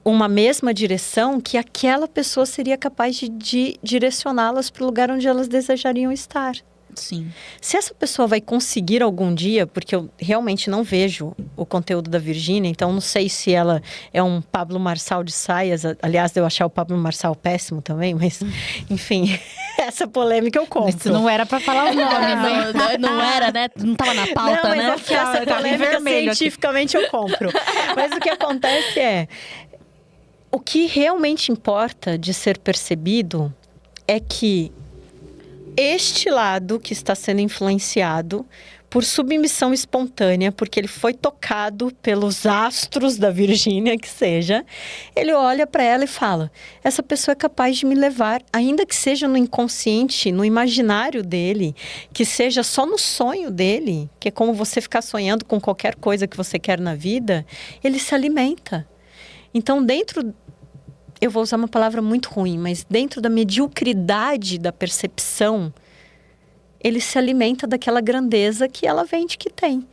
uma mesma direção que aquela pessoa seria capaz de direcioná-las para o lugar onde elas desejariam estar. Sim. Se essa pessoa vai conseguir algum dia, porque eu realmente não vejo o conteúdo da Virgínia, então não sei se ela é um Pablo Marçal de saias. Aliás, eu achar o Pablo Marçal péssimo também, mas enfim, essa polêmica eu compro. Isso não era pra falar os nomes, não era, né? Não tava na pauta, não, né? Mas essa polêmica cientificamente eu compro. Mas o que acontece o que realmente importa de ser percebido é que este lado que está sendo influenciado por submissão espontânea, porque ele foi tocado pelos astros da Virgínia, que seja, ele olha para ela e fala: essa pessoa é capaz de me levar, ainda que seja no inconsciente, no imaginário dele, que seja só no sonho dele, que é como você ficar sonhando com qualquer coisa que você quer na vida, ele se alimenta. Então, eu vou usar uma palavra muito ruim, mas dentro da mediocridade da percepção, ele se alimenta daquela grandeza que ela vende que tem.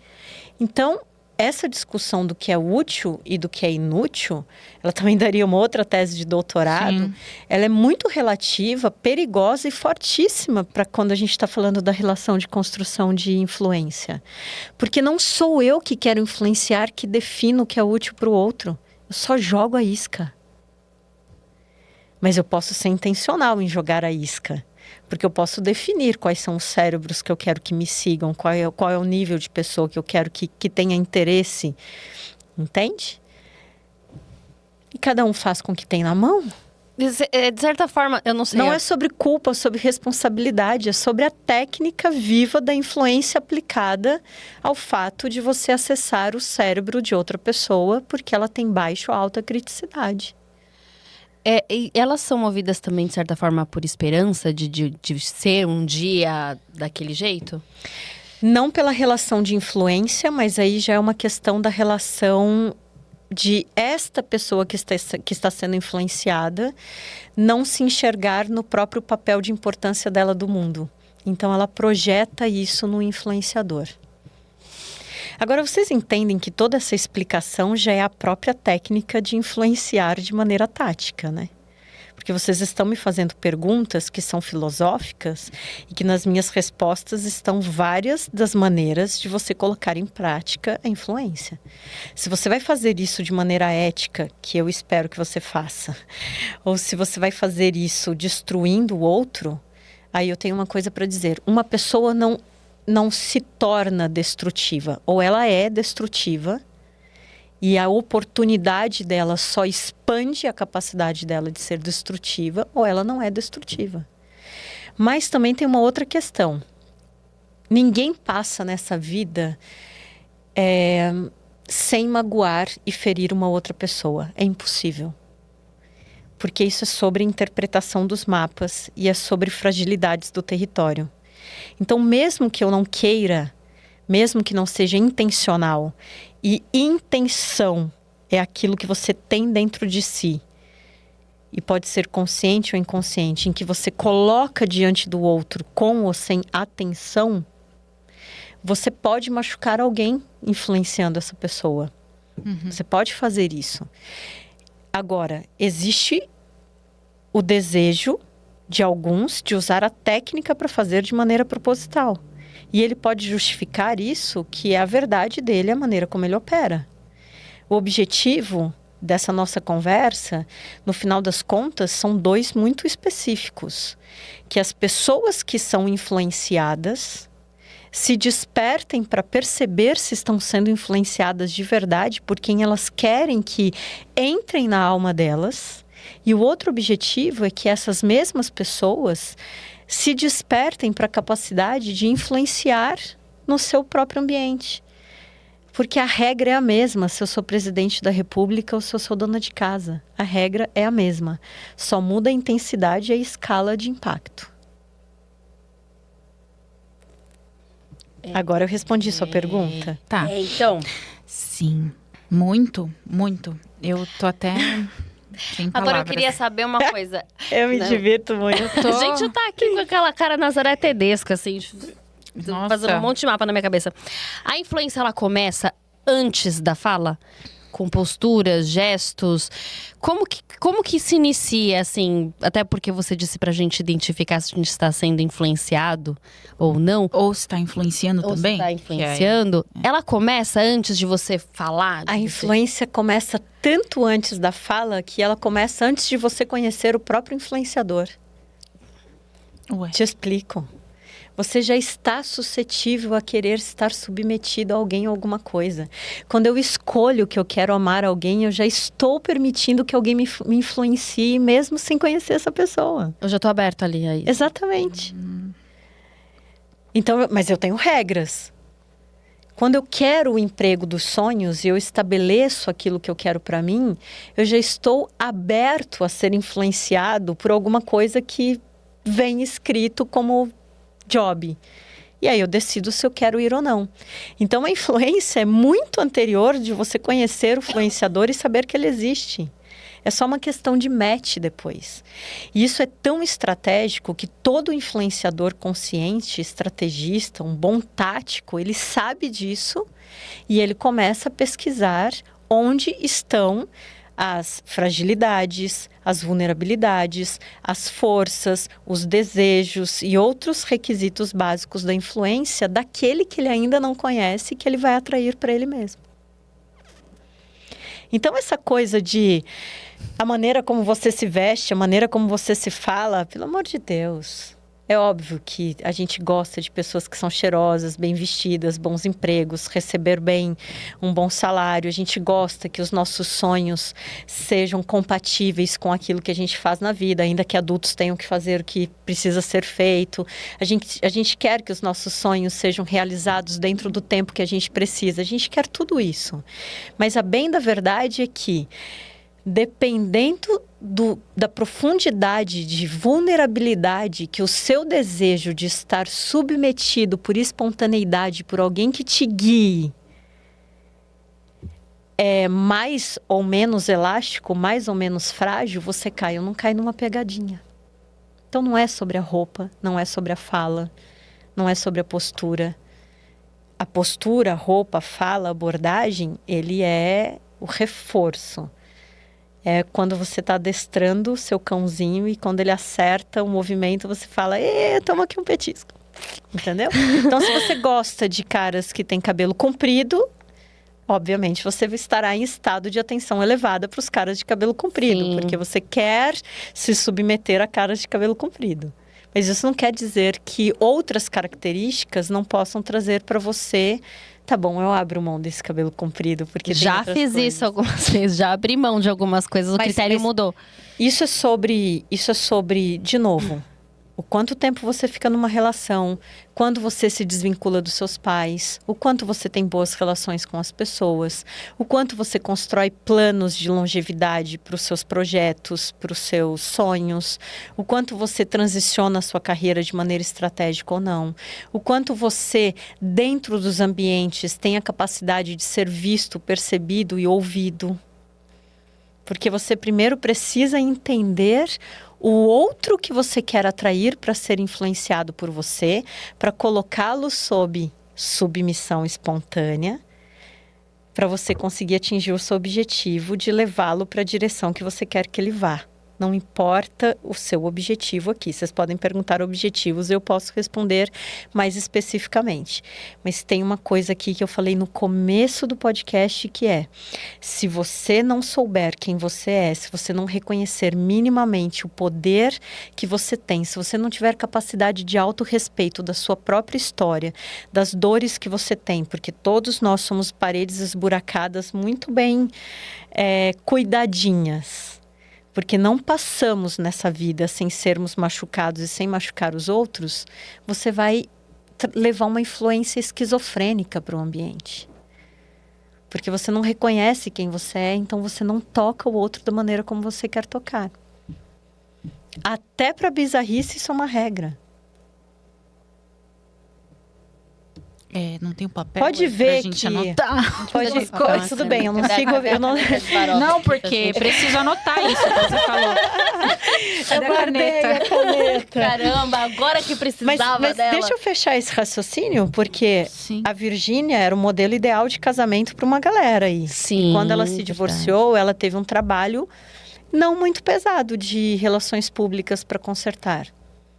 Então, essa discussão do que é útil e do que é inútil, ela também daria uma outra tese de doutorado. Sim. Ela é muito relativa, perigosa e fortíssima para quando a gente está falando da relação de construção de influência. Porque não sou eu que quero influenciar, que defino o que é útil para o outro. Eu só jogo a isca. Mas eu posso ser intencional em jogar a isca. Porque eu posso definir quais são os cérebros que eu quero que me sigam, qual é o nível de pessoa que eu quero que tenha interesse. Entende? E cada um faz com o que tem na mão. De certa forma, eu não sei. Não é sobre culpa, é sobre responsabilidade. É sobre a técnica viva da influência aplicada ao fato de você acessar o cérebro de outra pessoa porque ela tem baixa ou alta criticidade. E elas são movidas também, de certa forma, por esperança de ser um dia daquele jeito? Não pela relação de influência, mas aí já é uma questão da relação de esta pessoa que está sendo influenciada não se enxergar no próprio papel de importância dela do mundo. Então, ela projeta isso no influenciador. Agora, vocês entendem que toda essa explicação já é a própria técnica de influenciar de maneira tática, né? Porque vocês estão me fazendo perguntas que são filosóficas e que nas minhas respostas estão várias das maneiras de você colocar em prática a influência. Se você vai fazer isso de maneira ética, que eu espero que você faça, ou se você vai fazer isso destruindo o outro, aí eu tenho uma coisa para dizer. Uma pessoa não se torna destrutiva, ou ela é destrutiva e a oportunidade dela só expande a capacidade dela de ser destrutiva, ou ela não é destrutiva. Mas também tem uma outra questão. Ninguém passa nessa vida sem magoar e ferir uma outra pessoa. É impossível. Porque isso é sobre interpretação dos mapas e é sobre fragilidades do território. Então, mesmo que eu não queira, mesmo que não seja intencional, e intenção é aquilo que você tem dentro de si, e pode ser consciente ou inconsciente, em que você coloca diante do outro com ou sem atenção, você pode machucar alguém influenciando essa pessoa. Uhum. Você pode fazer isso. Agora, existe o desejo de alguns de usar a técnica para fazer de maneira proposital. E ele pode justificar isso, que é a verdade dele, a maneira como ele opera. O objetivo dessa nossa conversa, no final das contas, são dois muito específicos. Que as pessoas que são influenciadas se despertem para perceber se estão sendo influenciadas de verdade por quem elas querem que entrem na alma delas. E o outro objetivo é que essas mesmas pessoas se despertem para a capacidade de influenciar no seu próprio ambiente. Porque a regra é a mesma, se eu sou presidente da República ou se eu sou dona de casa. A regra é a mesma. Só muda a intensidade e a escala de impacto. Agora eu respondi sua pergunta. Tá. Então... Sim. Muito, muito. Eu tô até... sem palavras. Agora eu queria saber uma coisa. Eu me divirto muito. A gente tá aqui com aquela cara Nazaré Tedesca, assim, Nossa. fazendo um monte de mapa na minha cabeça. A influência, ela começa antes da fala? Com posturas, gestos? Como que se inicia, assim? Até porque você disse pra gente identificar se a gente está sendo influenciado ou não. Ou se tá influenciando Ou também. se tá influenciando. Ela começa antes de você falar? A influência começa tanto antes da fala que ela começa antes de você conhecer o próprio influenciador. Ué. Te explico. Você já está suscetível a querer estar submetido a alguém ou alguma coisa. Quando eu escolho que eu quero amar alguém, eu já estou permitindo que alguém me influencie, mesmo sem conhecer essa pessoa. Eu já tô aberta ali a isso. Exatamente. Então, mas eu tenho regras. Quando eu quero o emprego dos sonhos e eu estabeleço aquilo que eu quero para mim, eu já estou aberto a ser influenciado por alguma coisa que vem escrito como job. E aí eu decido se eu quero ir ou não. Então a influência é muito anterior de você conhecer o influenciador e saber que ele existe. É só uma questão de match depois. E isso é tão estratégico que todo influenciador consciente, estrategista, um bom tático, ele sabe disso e ele começa a pesquisar onde estão as fragilidades, as vulnerabilidades, as forças, os desejos e outros requisitos básicos da influência daquele que ele ainda não conhece, que ele vai atrair para ele mesmo. Então, essa coisa de a maneira como você se veste, a maneira como você se fala, pelo amor de Deus. É óbvio que a gente gosta de pessoas que são cheirosas, bem vestidas, bons empregos, receber bem um bom salário. A gente gosta que os nossos sonhos sejam compatíveis com aquilo que a gente faz na vida, ainda que adultos tenham que fazer o que precisa ser feito. A gente quer que os nossos sonhos sejam realizados dentro do tempo que a gente precisa. A gente quer tudo isso. Mas a bem da verdade é que, dependendo da profundidade de vulnerabilidade que o seu desejo de estar submetido por espontaneidade por alguém que te guie é mais ou menos elástico, mais ou menos frágil, você cai ou não cai numa pegadinha. Então não é sobre a roupa, não é sobre a fala, não é sobre a postura. A postura, a roupa, a fala, a abordagem, ele é o reforço. É quando você está adestrando o seu cãozinho e quando ele acerta o movimento, você fala, toma aqui um petisco. Entendeu? Então, se você gosta de caras que têm cabelo comprido, obviamente você estará em estado de atenção elevada para os caras de cabelo comprido. Sim. Porque você quer se submeter a caras de cabelo comprido. Mas isso não quer dizer que outras características não possam trazer para você... Tá bom, eu abro mão desse cabelo comprido, porque já fiz coisas. Isso algumas vezes, já abri mão de algumas coisas, o critério mudou. Isso é sobre, de novo, o quanto tempo você fica numa relação, quando você se desvincula dos seus pais, o quanto você tem boas relações com as pessoas, o quanto você constrói planos de longevidade para os seus projetos, para os seus sonhos, o quanto você transiciona a sua carreira de maneira estratégica ou não, o quanto você, dentro dos ambientes, tem a capacidade de ser visto, percebido e ouvido. Porque você primeiro precisa entender o outro que você quer atrair para ser influenciado por você, para colocá-lo sob submissão espontânea, para você conseguir atingir o seu objetivo de levá-lo para a direção que você quer que ele vá. Não importa o seu objetivo aqui. Vocês podem perguntar objetivos, eu posso responder mais especificamente. Mas tem uma coisa aqui que eu falei no começo do podcast, que é: se você não souber quem você é, se você não reconhecer minimamente o poder que você tem, se você não tiver capacidade de autorrespeito da sua própria história, das dores que você tem, porque todos nós somos paredes esburacadas muito bem cuidadinhas. Porque não passamos nessa vida sem sermos machucados e sem machucar os outros, você vai levar uma influência esquizofrênica para o ambiente. Porque você não reconhece quem você é, então você não toca o outro da maneira como você quer tocar. Até para bizarrice isso é uma regra. Não tem um papel. Pode ver pra gente que anotar. Tudo bem, eu não sigo. Não, porque preciso anotar isso que você falou. Eu guardei a caneta. Caramba, agora que precisava mas dela. Deixa eu fechar esse raciocínio, porque a Virgínia era o modelo ideal de casamento para uma galera aí. Sim. E quando ela se divorciou, ela teve um trabalho não muito pesado de relações públicas para consertar.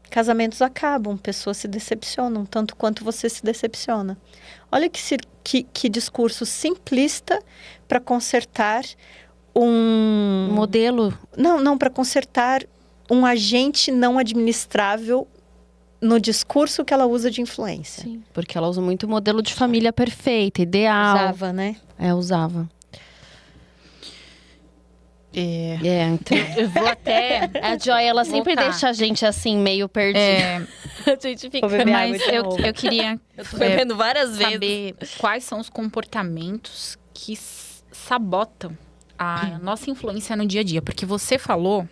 Casamentos acabam, pessoas se decepcionam, tanto quanto você se decepciona. Olha que discurso simplista para consertar um... modelo? Não, para consertar um agente não administrável no discurso que ela usa de influência. Sim, porque ela usa muito o modelo de família perfeita, ideal. Usava, né? Usava. Então. Eu vou até... A Joy, ela sempre deixa a gente assim, meio perdido. A gente fica... Mas eu queria... Eu tô bebendo várias vezes. Saber quais são os comportamentos que sabotam a nossa influência no dia a dia. Porque você falou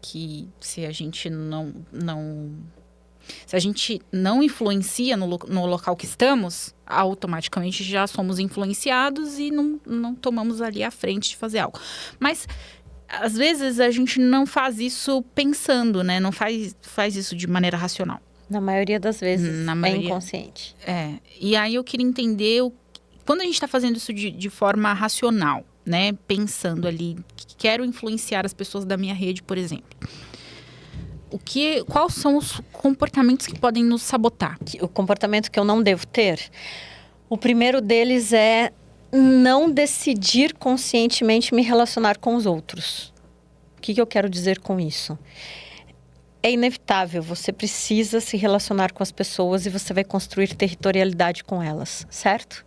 que se a gente se a gente não influencia no local que estamos, automaticamente já somos influenciados e não tomamos ali a frente de fazer algo. Mas às vezes a gente não faz isso pensando, né? Não faz isso de maneira racional. Na maioria das vezes Na maioria. é inconsciente. E aí eu queria entender, quando a gente está fazendo isso de forma racional, né? Pensando ali, quero influenciar as pessoas da minha rede, por exemplo. Quais são os comportamentos que podem nos sabotar? O comportamento que eu não devo ter, o primeiro deles é não decidir conscientemente me relacionar com os outros. O que eu quero dizer com isso? É inevitável, você precisa se relacionar com as pessoas e você vai construir territorialidade com elas, certo?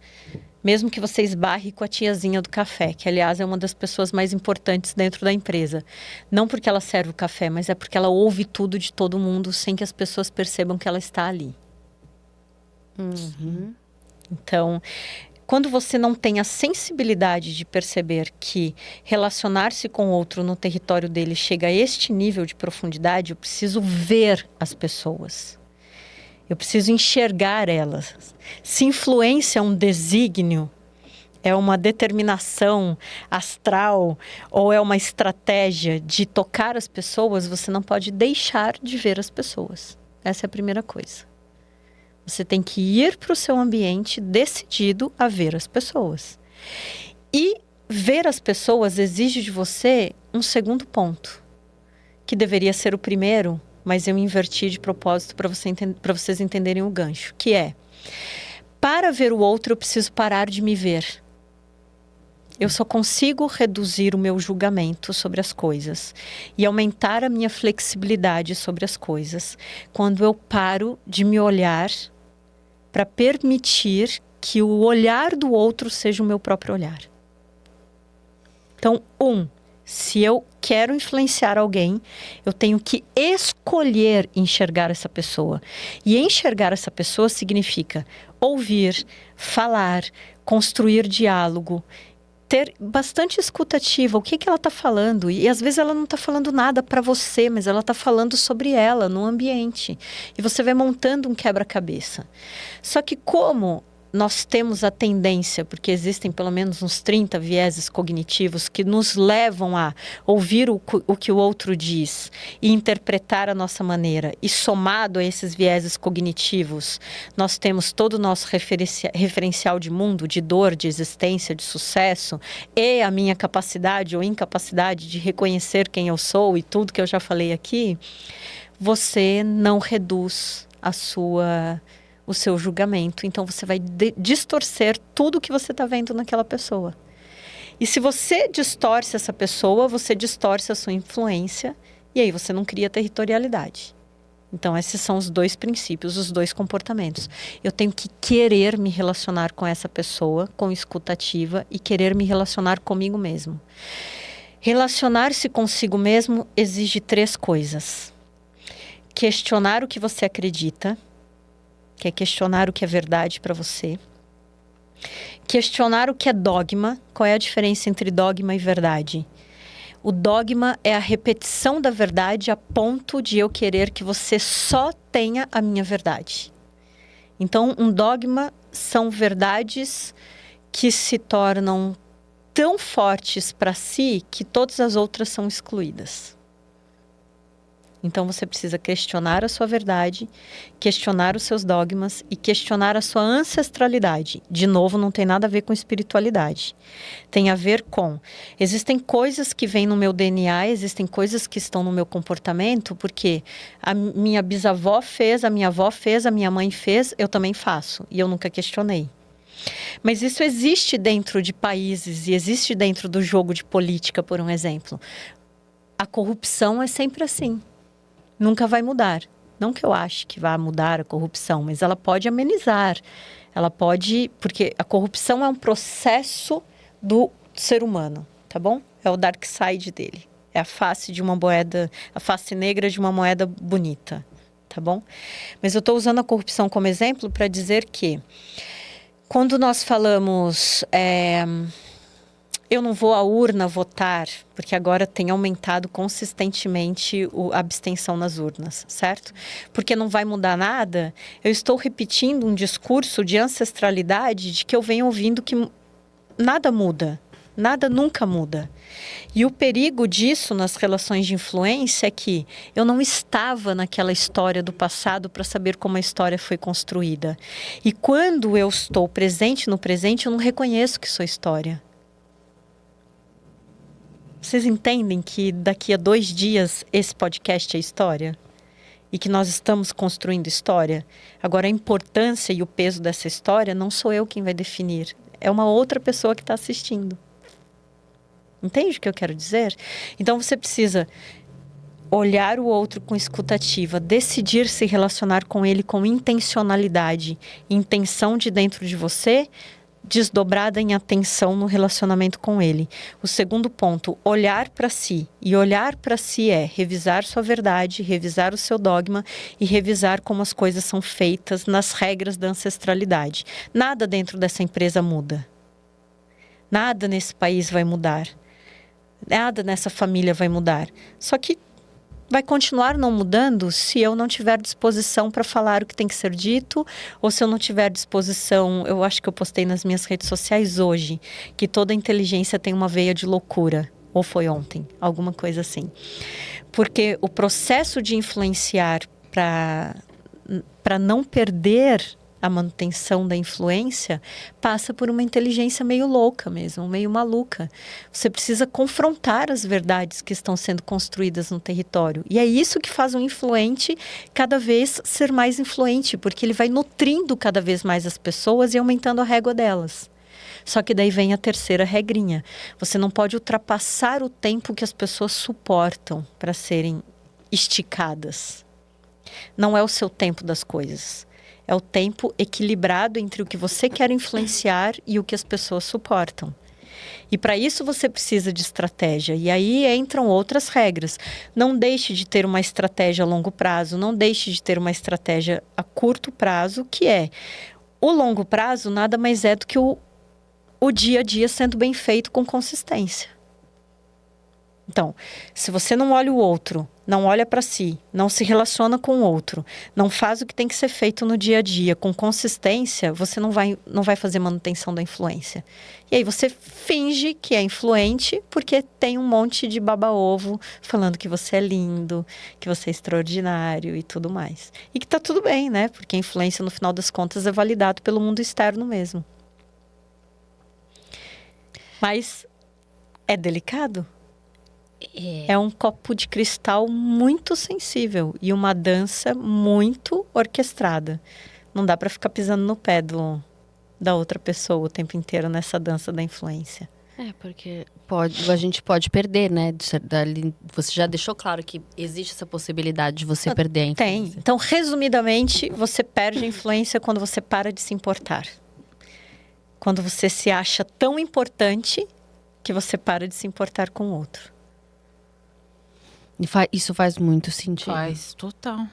Mesmo que você esbarre com a tiazinha do café, que aliás é uma das pessoas mais importantes dentro da empresa. Não porque ela serve o café, mas é porque ela ouve tudo de todo mundo sem que as pessoas percebam que ela está ali. Então, quando você não tem a sensibilidade de perceber que relacionar-se com o outro no território dele chega a este nível de profundidade, eu preciso ver as pessoas. Eu preciso enxergar elas. Se influência é um desígnio, é uma determinação astral ou é uma estratégia de tocar as pessoas, você não pode deixar de ver as pessoas. Essa é a primeira coisa. Você tem que ir para o seu ambiente decidido a ver as pessoas. E ver as pessoas exige de você um segundo ponto, que deveria ser o primeiro, mas eu inverti de propósito para vocês entenderem o gancho, que é, para ver o outro eu preciso parar de me ver. Eu só consigo reduzir o meu julgamento sobre as coisas e aumentar a minha flexibilidade sobre as coisas quando eu paro de me olhar para permitir que o olhar do outro seja o meu próprio olhar. Então, se eu quero influenciar alguém, eu tenho que escolher enxergar essa pessoa. E enxergar essa pessoa significa ouvir, falar, construir diálogo, ter bastante escutativa. O que ela está falando? E às vezes ela não está falando nada para você, mas ela está falando sobre ela no ambiente. E você vai montando um quebra-cabeça. Só que como nós temos a tendência, porque existem pelo menos uns 30 vieses cognitivos que nos levam a ouvir o que o outro diz e interpretar a nossa maneira. E somado a esses vieses cognitivos, nós temos todo o nosso referencial de mundo, de dor, de existência, de sucesso e a minha capacidade ou incapacidade de reconhecer quem eu sou e tudo que eu já falei aqui, você não reduz o seu julgamento. Então, você vai distorcer tudo que você está vendo naquela pessoa. E se você distorce essa pessoa, você distorce a sua influência e aí você não cria territorialidade. Então, esses são os dois princípios, os dois comportamentos. Eu tenho que querer me relacionar com essa pessoa, com escutativa e querer me relacionar comigo mesmo. Relacionar-se consigo mesmo exige 3 coisas. Questionar o que você acredita, que é questionar o que é verdade para você. Questionar o que é dogma. Qual é a diferença entre dogma e verdade? O dogma é a repetição da verdade a ponto de eu querer que você só tenha a minha verdade. Então, um dogma são verdades que se tornam tão fortes para si que todas as outras são excluídas. Então, você precisa questionar a sua verdade, questionar os seus dogmas e questionar a sua ancestralidade. De novo, não tem nada a ver com espiritualidade. Tem a ver com... Existem coisas que vêm no meu DNA, existem coisas que estão no meu comportamento, porque a minha bisavó fez, a minha avó fez, a minha mãe fez, eu também faço. E eu nunca questionei. Mas isso existe dentro de países e existe dentro do jogo de política, por um exemplo. A corrupção é sempre assim. Nunca vai mudar. Não que eu ache que vá mudar a corrupção, mas ela pode amenizar. Ela pode... Porque a corrupção é um processo do ser humano, tá bom? É o dark side dele. É a face de uma moeda... A face negra de uma moeda bonita, tá bom? Mas eu estou usando a corrupção como exemplo para dizer que quando nós falamos... eu não vou à urna votar, porque agora tem aumentado consistentemente a abstenção nas urnas, certo? Porque não vai mudar nada, eu estou repetindo um discurso de ancestralidade de que eu venho ouvindo que nada muda. Nada nunca muda. E o perigo disso nas relações de influência é que eu não estava naquela história do passado para saber como a história foi construída. E quando eu estou presente no presente, eu não reconheço que sou história. Vocês entendem que daqui a 2 dias esse podcast é história? E que nós estamos construindo história? Agora, a importância e o peso dessa história não sou eu quem vai definir. É uma outra pessoa que está assistindo. Entende o que eu quero dizer? Então, você precisa olhar o outro com escutativa, decidir se relacionar com ele com intencionalidade, intenção de dentro de você, desdobrada em atenção no relacionamento com ele. O segundo ponto, olhar para si. E olhar para si é revisar sua verdade, revisar o seu dogma e revisar como as coisas são feitas nas regras da ancestralidade. Nada dentro dessa empresa muda. Nada nesse país vai mudar. Nada nessa família vai mudar. Só que vai continuar não mudando se eu não tiver disposição para falar o que tem que ser dito, ou se eu não tiver disposição. Eu acho que eu postei nas minhas redes sociais hoje que toda inteligência tem uma veia de loucura. Ou foi ontem, alguma coisa assim. Porque o processo de influenciar para não perder a manutenção da influência passa por uma inteligência meio louca mesmo, meio maluca. Você precisa confrontar as verdades que estão sendo construídas no território. E é isso que faz um influente cada vez ser mais influente, porque ele vai nutrindo cada vez mais as pessoas e aumentando a régua delas. Só que daí vem a terceira regrinha. Você não pode ultrapassar o tempo que as pessoas suportam para serem esticadas. Não é o seu tempo das coisas. É o tempo equilibrado entre o que você quer influenciar e o que as pessoas suportam. E para isso você precisa de estratégia. E aí entram outras regras. Não deixe de ter uma estratégia a longo prazo. Não deixe de ter uma estratégia a curto prazo, que é... O longo prazo nada mais é do que o dia a dia sendo bem feito com consistência. Então, se você não olha o outro, não olha para si, não se relaciona com o outro, não faz o que tem que ser feito no dia a dia com consistência, você não vai fazer manutenção da influência. E aí você finge que é influente porque tem um monte de baba-ovo falando que você é lindo, que você é extraordinário e tudo mais. E que tá tudo bem, né? Porque a influência, no final das contas, é validado pelo mundo externo mesmo. Mas é delicado? É um copo de cristal muito sensível e uma dança muito orquestrada. Não dá para ficar pisando no pé da outra pessoa o tempo inteiro nessa dança da influência. Porque a gente pode perder, né? Você já deixou claro que existe essa possibilidade de você perder a influência. Tem. Então, resumidamente, você perde a influência quando você para de se importar. Quando você se acha tão importante que você para de se importar com o outro. Isso faz muito sentido. Faz, total.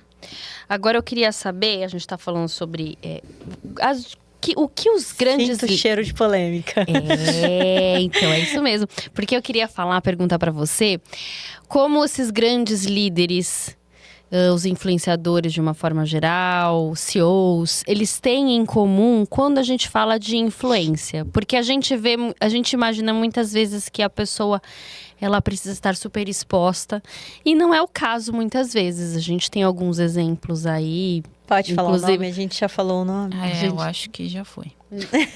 Agora eu queria saber, a gente está falando sobre o que os grandes... Sinto cheiro de polêmica. Então é isso mesmo. Porque eu queria perguntar para você, como esses grandes líderes, os influenciadores de uma forma geral, CEOs, eles têm em comum quando a gente fala de influência? Porque a gente imagina muitas vezes que a pessoa... ela precisa estar super exposta. E não é o caso muitas vezes. A gente tem alguns exemplos aí. Pode falar o nome? A gente já falou o nome. Eu acho que já foi.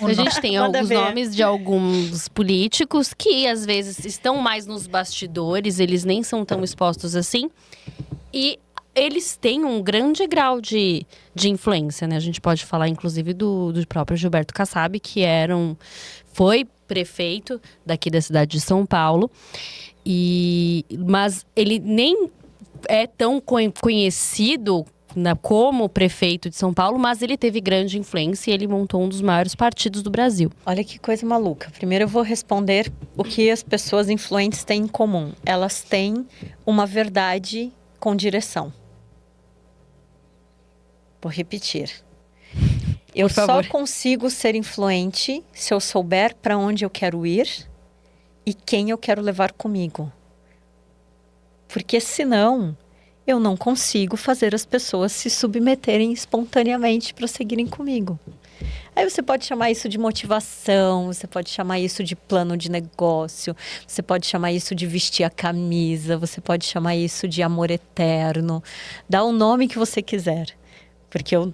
A gente tem alguns nomes de alguns políticos que às vezes estão mais nos bastidores. Eles nem são tão expostos assim. E eles têm um grande grau de influência, né? A gente pode falar inclusive do próprio Gilberto Kassab, que foi prefeito daqui da cidade de São Paulo, mas ele nem é tão conhecido como prefeito de São Paulo, mas ele teve grande influência e ele montou um dos maiores partidos do Brasil. Olha que coisa maluca. Primeiro eu vou responder o que as pessoas influentes têm em comum. Elas têm uma verdade com direção. Vou repetir. Eu só consigo ser influente se eu souber para onde eu quero ir e quem eu quero levar comigo. Porque senão eu não consigo fazer as pessoas se submeterem espontaneamente para seguirem comigo. Aí você pode chamar isso de motivação, você pode chamar isso de plano de negócio, você pode chamar isso de vestir a camisa, você pode chamar isso de amor eterno. Dá o nome que você quiser, porque eu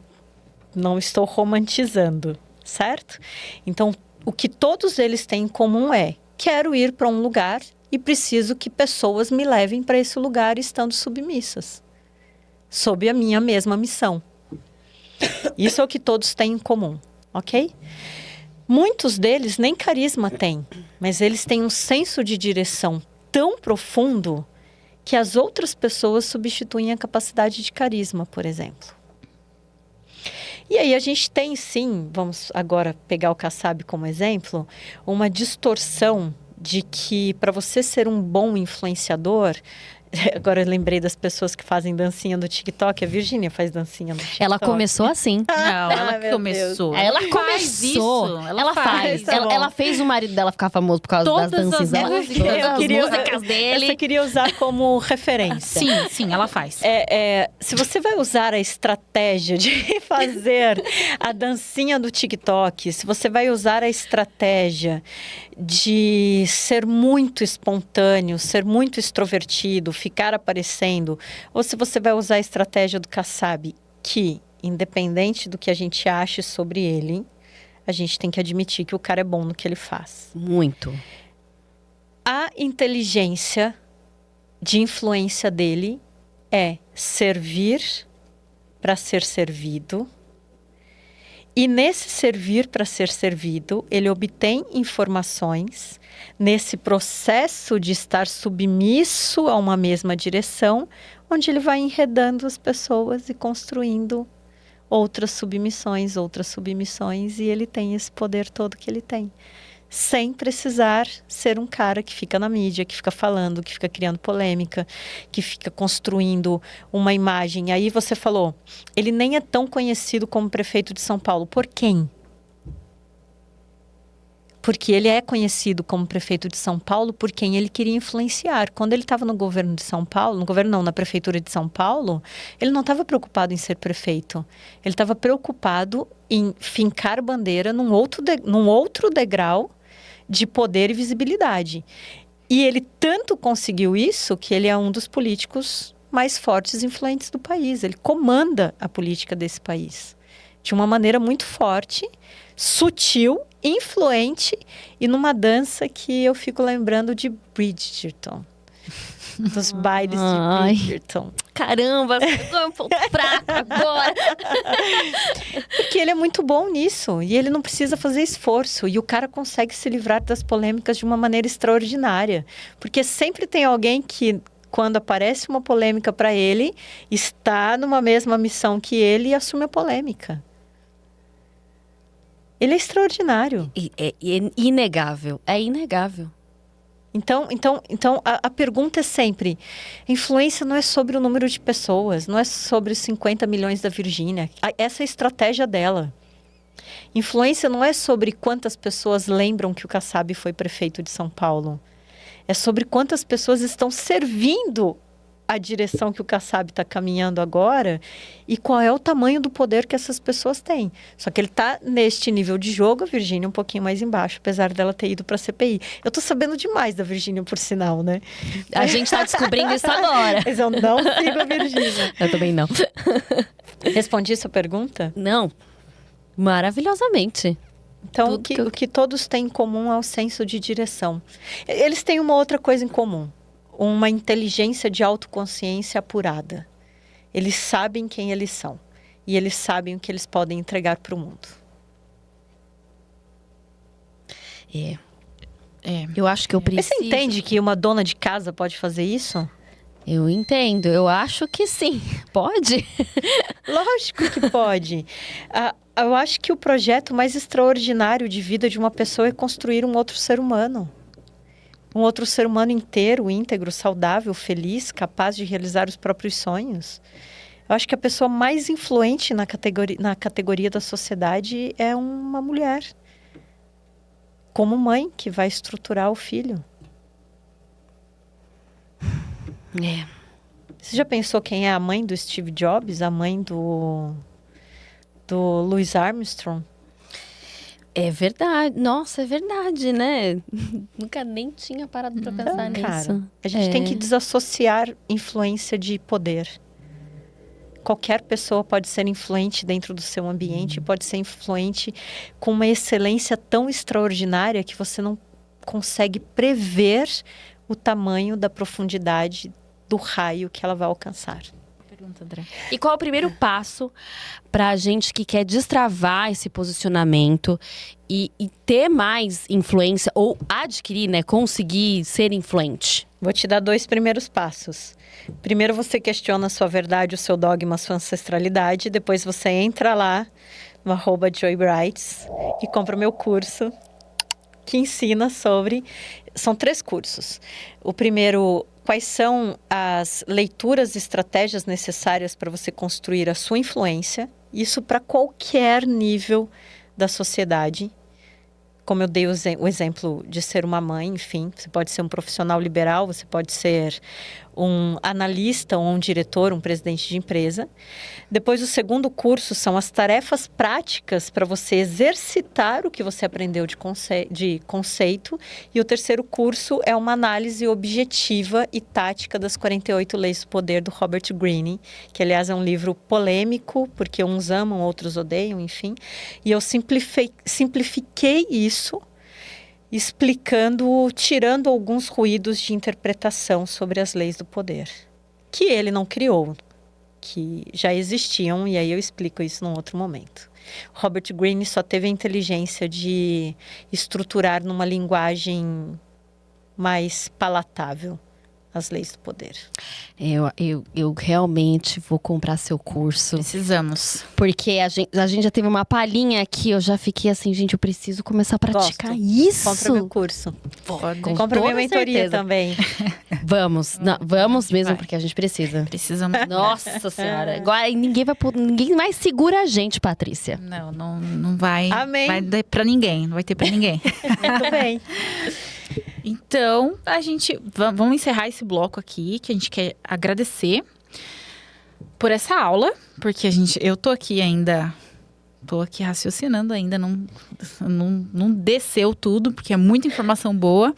não estou romantizando, certo? Então, o que todos eles têm em comum é: quero ir para um lugar e preciso que pessoas me levem para esse lugar estando submissas, sob a minha mesma missão. Isso é o que todos têm em comum, ok? Muitos deles nem carisma têm, mas eles têm um senso de direção tão profundo que as outras pessoas substituem a capacidade de carisma, por exemplo. E aí a gente tem, sim, vamos agora pegar o Kassab como exemplo, uma distorção de que para você ser um bom influenciador... Agora eu lembrei das pessoas que fazem dancinha no TikTok. A Virgínia faz dancinha no TikTok. Ela começou assim. Não, ela que começou. Ela faz começou. isso. Ela faz. Ela fez o marido dela ficar famoso por causa das danças dela. Todas as músicas dele. Eu queria usar como referência. Sim, ela faz. Se você vai usar a estratégia de fazer a dancinha do TikTok, se você vai usar a estratégia de ser muito espontâneo, ser muito extrovertido, ficar aparecendo, ou se você vai usar a estratégia do Kassab, que, independente do que a gente ache sobre ele, a gente tem que admitir que o cara é bom no que ele faz. Muito. A inteligência de influência dele é servir para ser servido. E nesse servir para ser servido, ele obtém informações nesse processo de estar submisso a uma mesma direção, onde ele vai enredando as pessoas e construindo outras submissões, e ele tem esse poder todo que ele tem. Sem precisar ser um cara que fica na mídia, que fica falando, que fica criando polêmica, que fica construindo uma imagem. Aí você falou, ele nem é tão conhecido como prefeito de São Paulo. Por quem? Porque ele é conhecido como prefeito de São Paulo por quem ele queria influenciar. Quando ele estava no governo de São Paulo, no governo não, na prefeitura de São Paulo, ele não estava preocupado em ser prefeito. Ele estava preocupado em fincar bandeira num outro degrau de poder e visibilidade. E ele tanto conseguiu isso que ele é um dos políticos mais fortes e influentes do país. Ele comanda a política desse país de uma maneira muito forte, sutil, influente e numa dança que eu fico lembrando de Bridgerton. Dos bailes de Bridgerton. Caramba, ficou um pouco fraco agora. Porque ele é muito bom nisso e ele não precisa fazer esforço. E o cara consegue se livrar das polêmicas de uma maneira extraordinária. Porque sempre tem alguém que, quando aparece uma polêmica para ele, está numa mesma missão que ele e assume a polêmica. Ele é extraordinário. É inegável, é inegável. Então a pergunta é sempre, influência não é sobre o número de pessoas, não é sobre os 50 milhões da Virgínia. Essa é a estratégia dela. Influência não é sobre quantas pessoas lembram que o Kassab foi prefeito de São Paulo. É sobre quantas pessoas estão servindo a direção que o Kassab está caminhando agora e qual é o tamanho do poder que essas pessoas têm. Só que ele está neste nível de jogo, a Virgínia um pouquinho mais embaixo, apesar dela ter ido para a CPI. Eu estou sabendo demais da Virgínia, por sinal, né? A gente está descobrindo isso agora. Mas eu não sigo a Virgínia. Eu também não. Respondi sua pergunta? Não. Maravilhosamente. Então, o que todos têm em comum é o senso de direção. Eles têm uma outra coisa em comum. Uma inteligência de autoconsciência apurada. Eles sabem quem eles são. E eles sabem o que eles podem entregar para o mundo. Eu acho que eu preciso... Mas você entende que uma dona de casa pode fazer isso? Eu entendo. Eu acho que sim. Pode? Lógico que pode. Eu acho que o projeto mais extraordinário de vida de uma pessoa é construir um outro ser humano. Um outro ser humano inteiro, íntegro, saudável, feliz, capaz de realizar os próprios sonhos. Eu acho que a pessoa mais influente na categoria da sociedade é uma mulher. Como mãe, que vai estruturar o filho. Você já pensou quem é a mãe do Steve Jobs? A mãe do Louis Armstrong? É verdade. Nossa, é verdade, né? Nunca nem tinha parado pra pensar nisso. Cara, a gente tem que desassociar influência de poder. Qualquer pessoa pode ser influente dentro do seu ambiente, pode ser influente com uma excelência tão extraordinária que você não consegue prever o tamanho da profundidade do raio que ela vai alcançar. Pergunta, André. E qual é o primeiro passo pra gente que quer destravar esse posicionamento e ter mais influência ou adquirir, né? Conseguir ser influente? Vou te dar 2 primeiros passos. Primeiro você questiona a sua verdade, o seu dogma, a sua ancestralidade. Depois você entra lá no @joybrights e compra o meu curso que ensina sobre... São 3 cursos. O primeiro, quais são as leituras e estratégias necessárias para você construir a sua influência. Isso para qualquer nível da sociedade. Como eu dei o exemplo de ser uma mãe, enfim, você pode ser um profissional liberal, você pode ser um analista ou um diretor, um presidente de empresa. Depois, o segundo curso são as tarefas práticas para você exercitar o que você aprendeu de conceito. E o terceiro curso é uma análise objetiva e tática das 48 Leis do Poder, do Robert Greene, que, aliás, é um livro polêmico, porque uns amam, outros odeiam, enfim. E eu simplifiquei isso, explicando, tirando alguns ruídos de interpretação sobre as leis do poder, que ele não criou, que já existiam, e aí eu explico isso num outro momento. Robert Greene só teve a inteligência de estruturar numa linguagem mais palatável as leis do poder. Eu realmente vou comprar seu curso. Precisamos. Porque a gente já teve uma palhinha aqui, eu já fiquei assim, gente, eu preciso começar a praticar isso. Compra meu curso. Com Compra minha toda mentoria certeza. também. Vamos, vamos mesmo, Vai. porque a gente precisa. Precisamos. Nossa Senhora, agora ninguém mais segura a gente, Patrícia. Não vai. Amém. Vai dar pra ninguém. Não vai ter pra ninguém. Muito bem. Então, vamos encerrar esse bloco aqui, que a gente quer agradecer por essa aula, porque eu tô aqui raciocinando ainda, não desceu tudo, porque é muita informação boa.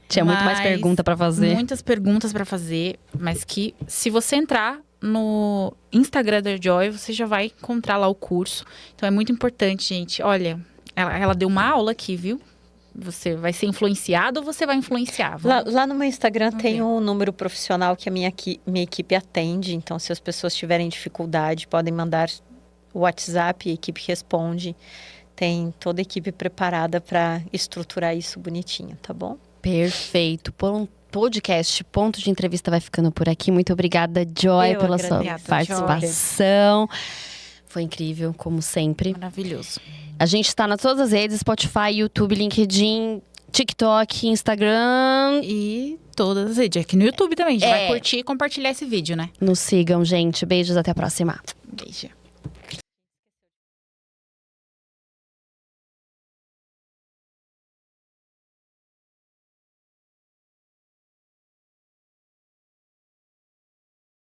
Tinha muito mais pergunta pra fazer. Muitas perguntas pra fazer, mas que se você entrar no Instagram da Joy, você já vai encontrar lá o curso. Então é muito importante, gente. Olha, ela deu uma aula aqui, viu? Você vai ser influenciado ou você vai influenciar? Lá no meu Instagram Vamos tem ver. um número profissional que a minha equipe atende. Então, se as pessoas tiverem dificuldade, podem mandar o WhatsApp e a equipe responde. Tem toda a equipe preparada para estruturar isso bonitinho, tá bom? Perfeito. Podcast Ponto de Entrevista vai ficando por aqui. Muito obrigada, Joy, Eu pela sua agradeço, participação. Foi incrível, como sempre. Maravilhoso. A gente tá nas todas as redes, Spotify, YouTube, LinkedIn, TikTok, Instagram. E todas as redes. Aqui no YouTube também. A gente vai curtir e compartilhar esse vídeo, né? Nos sigam, gente. Beijos, até a próxima. Beijo.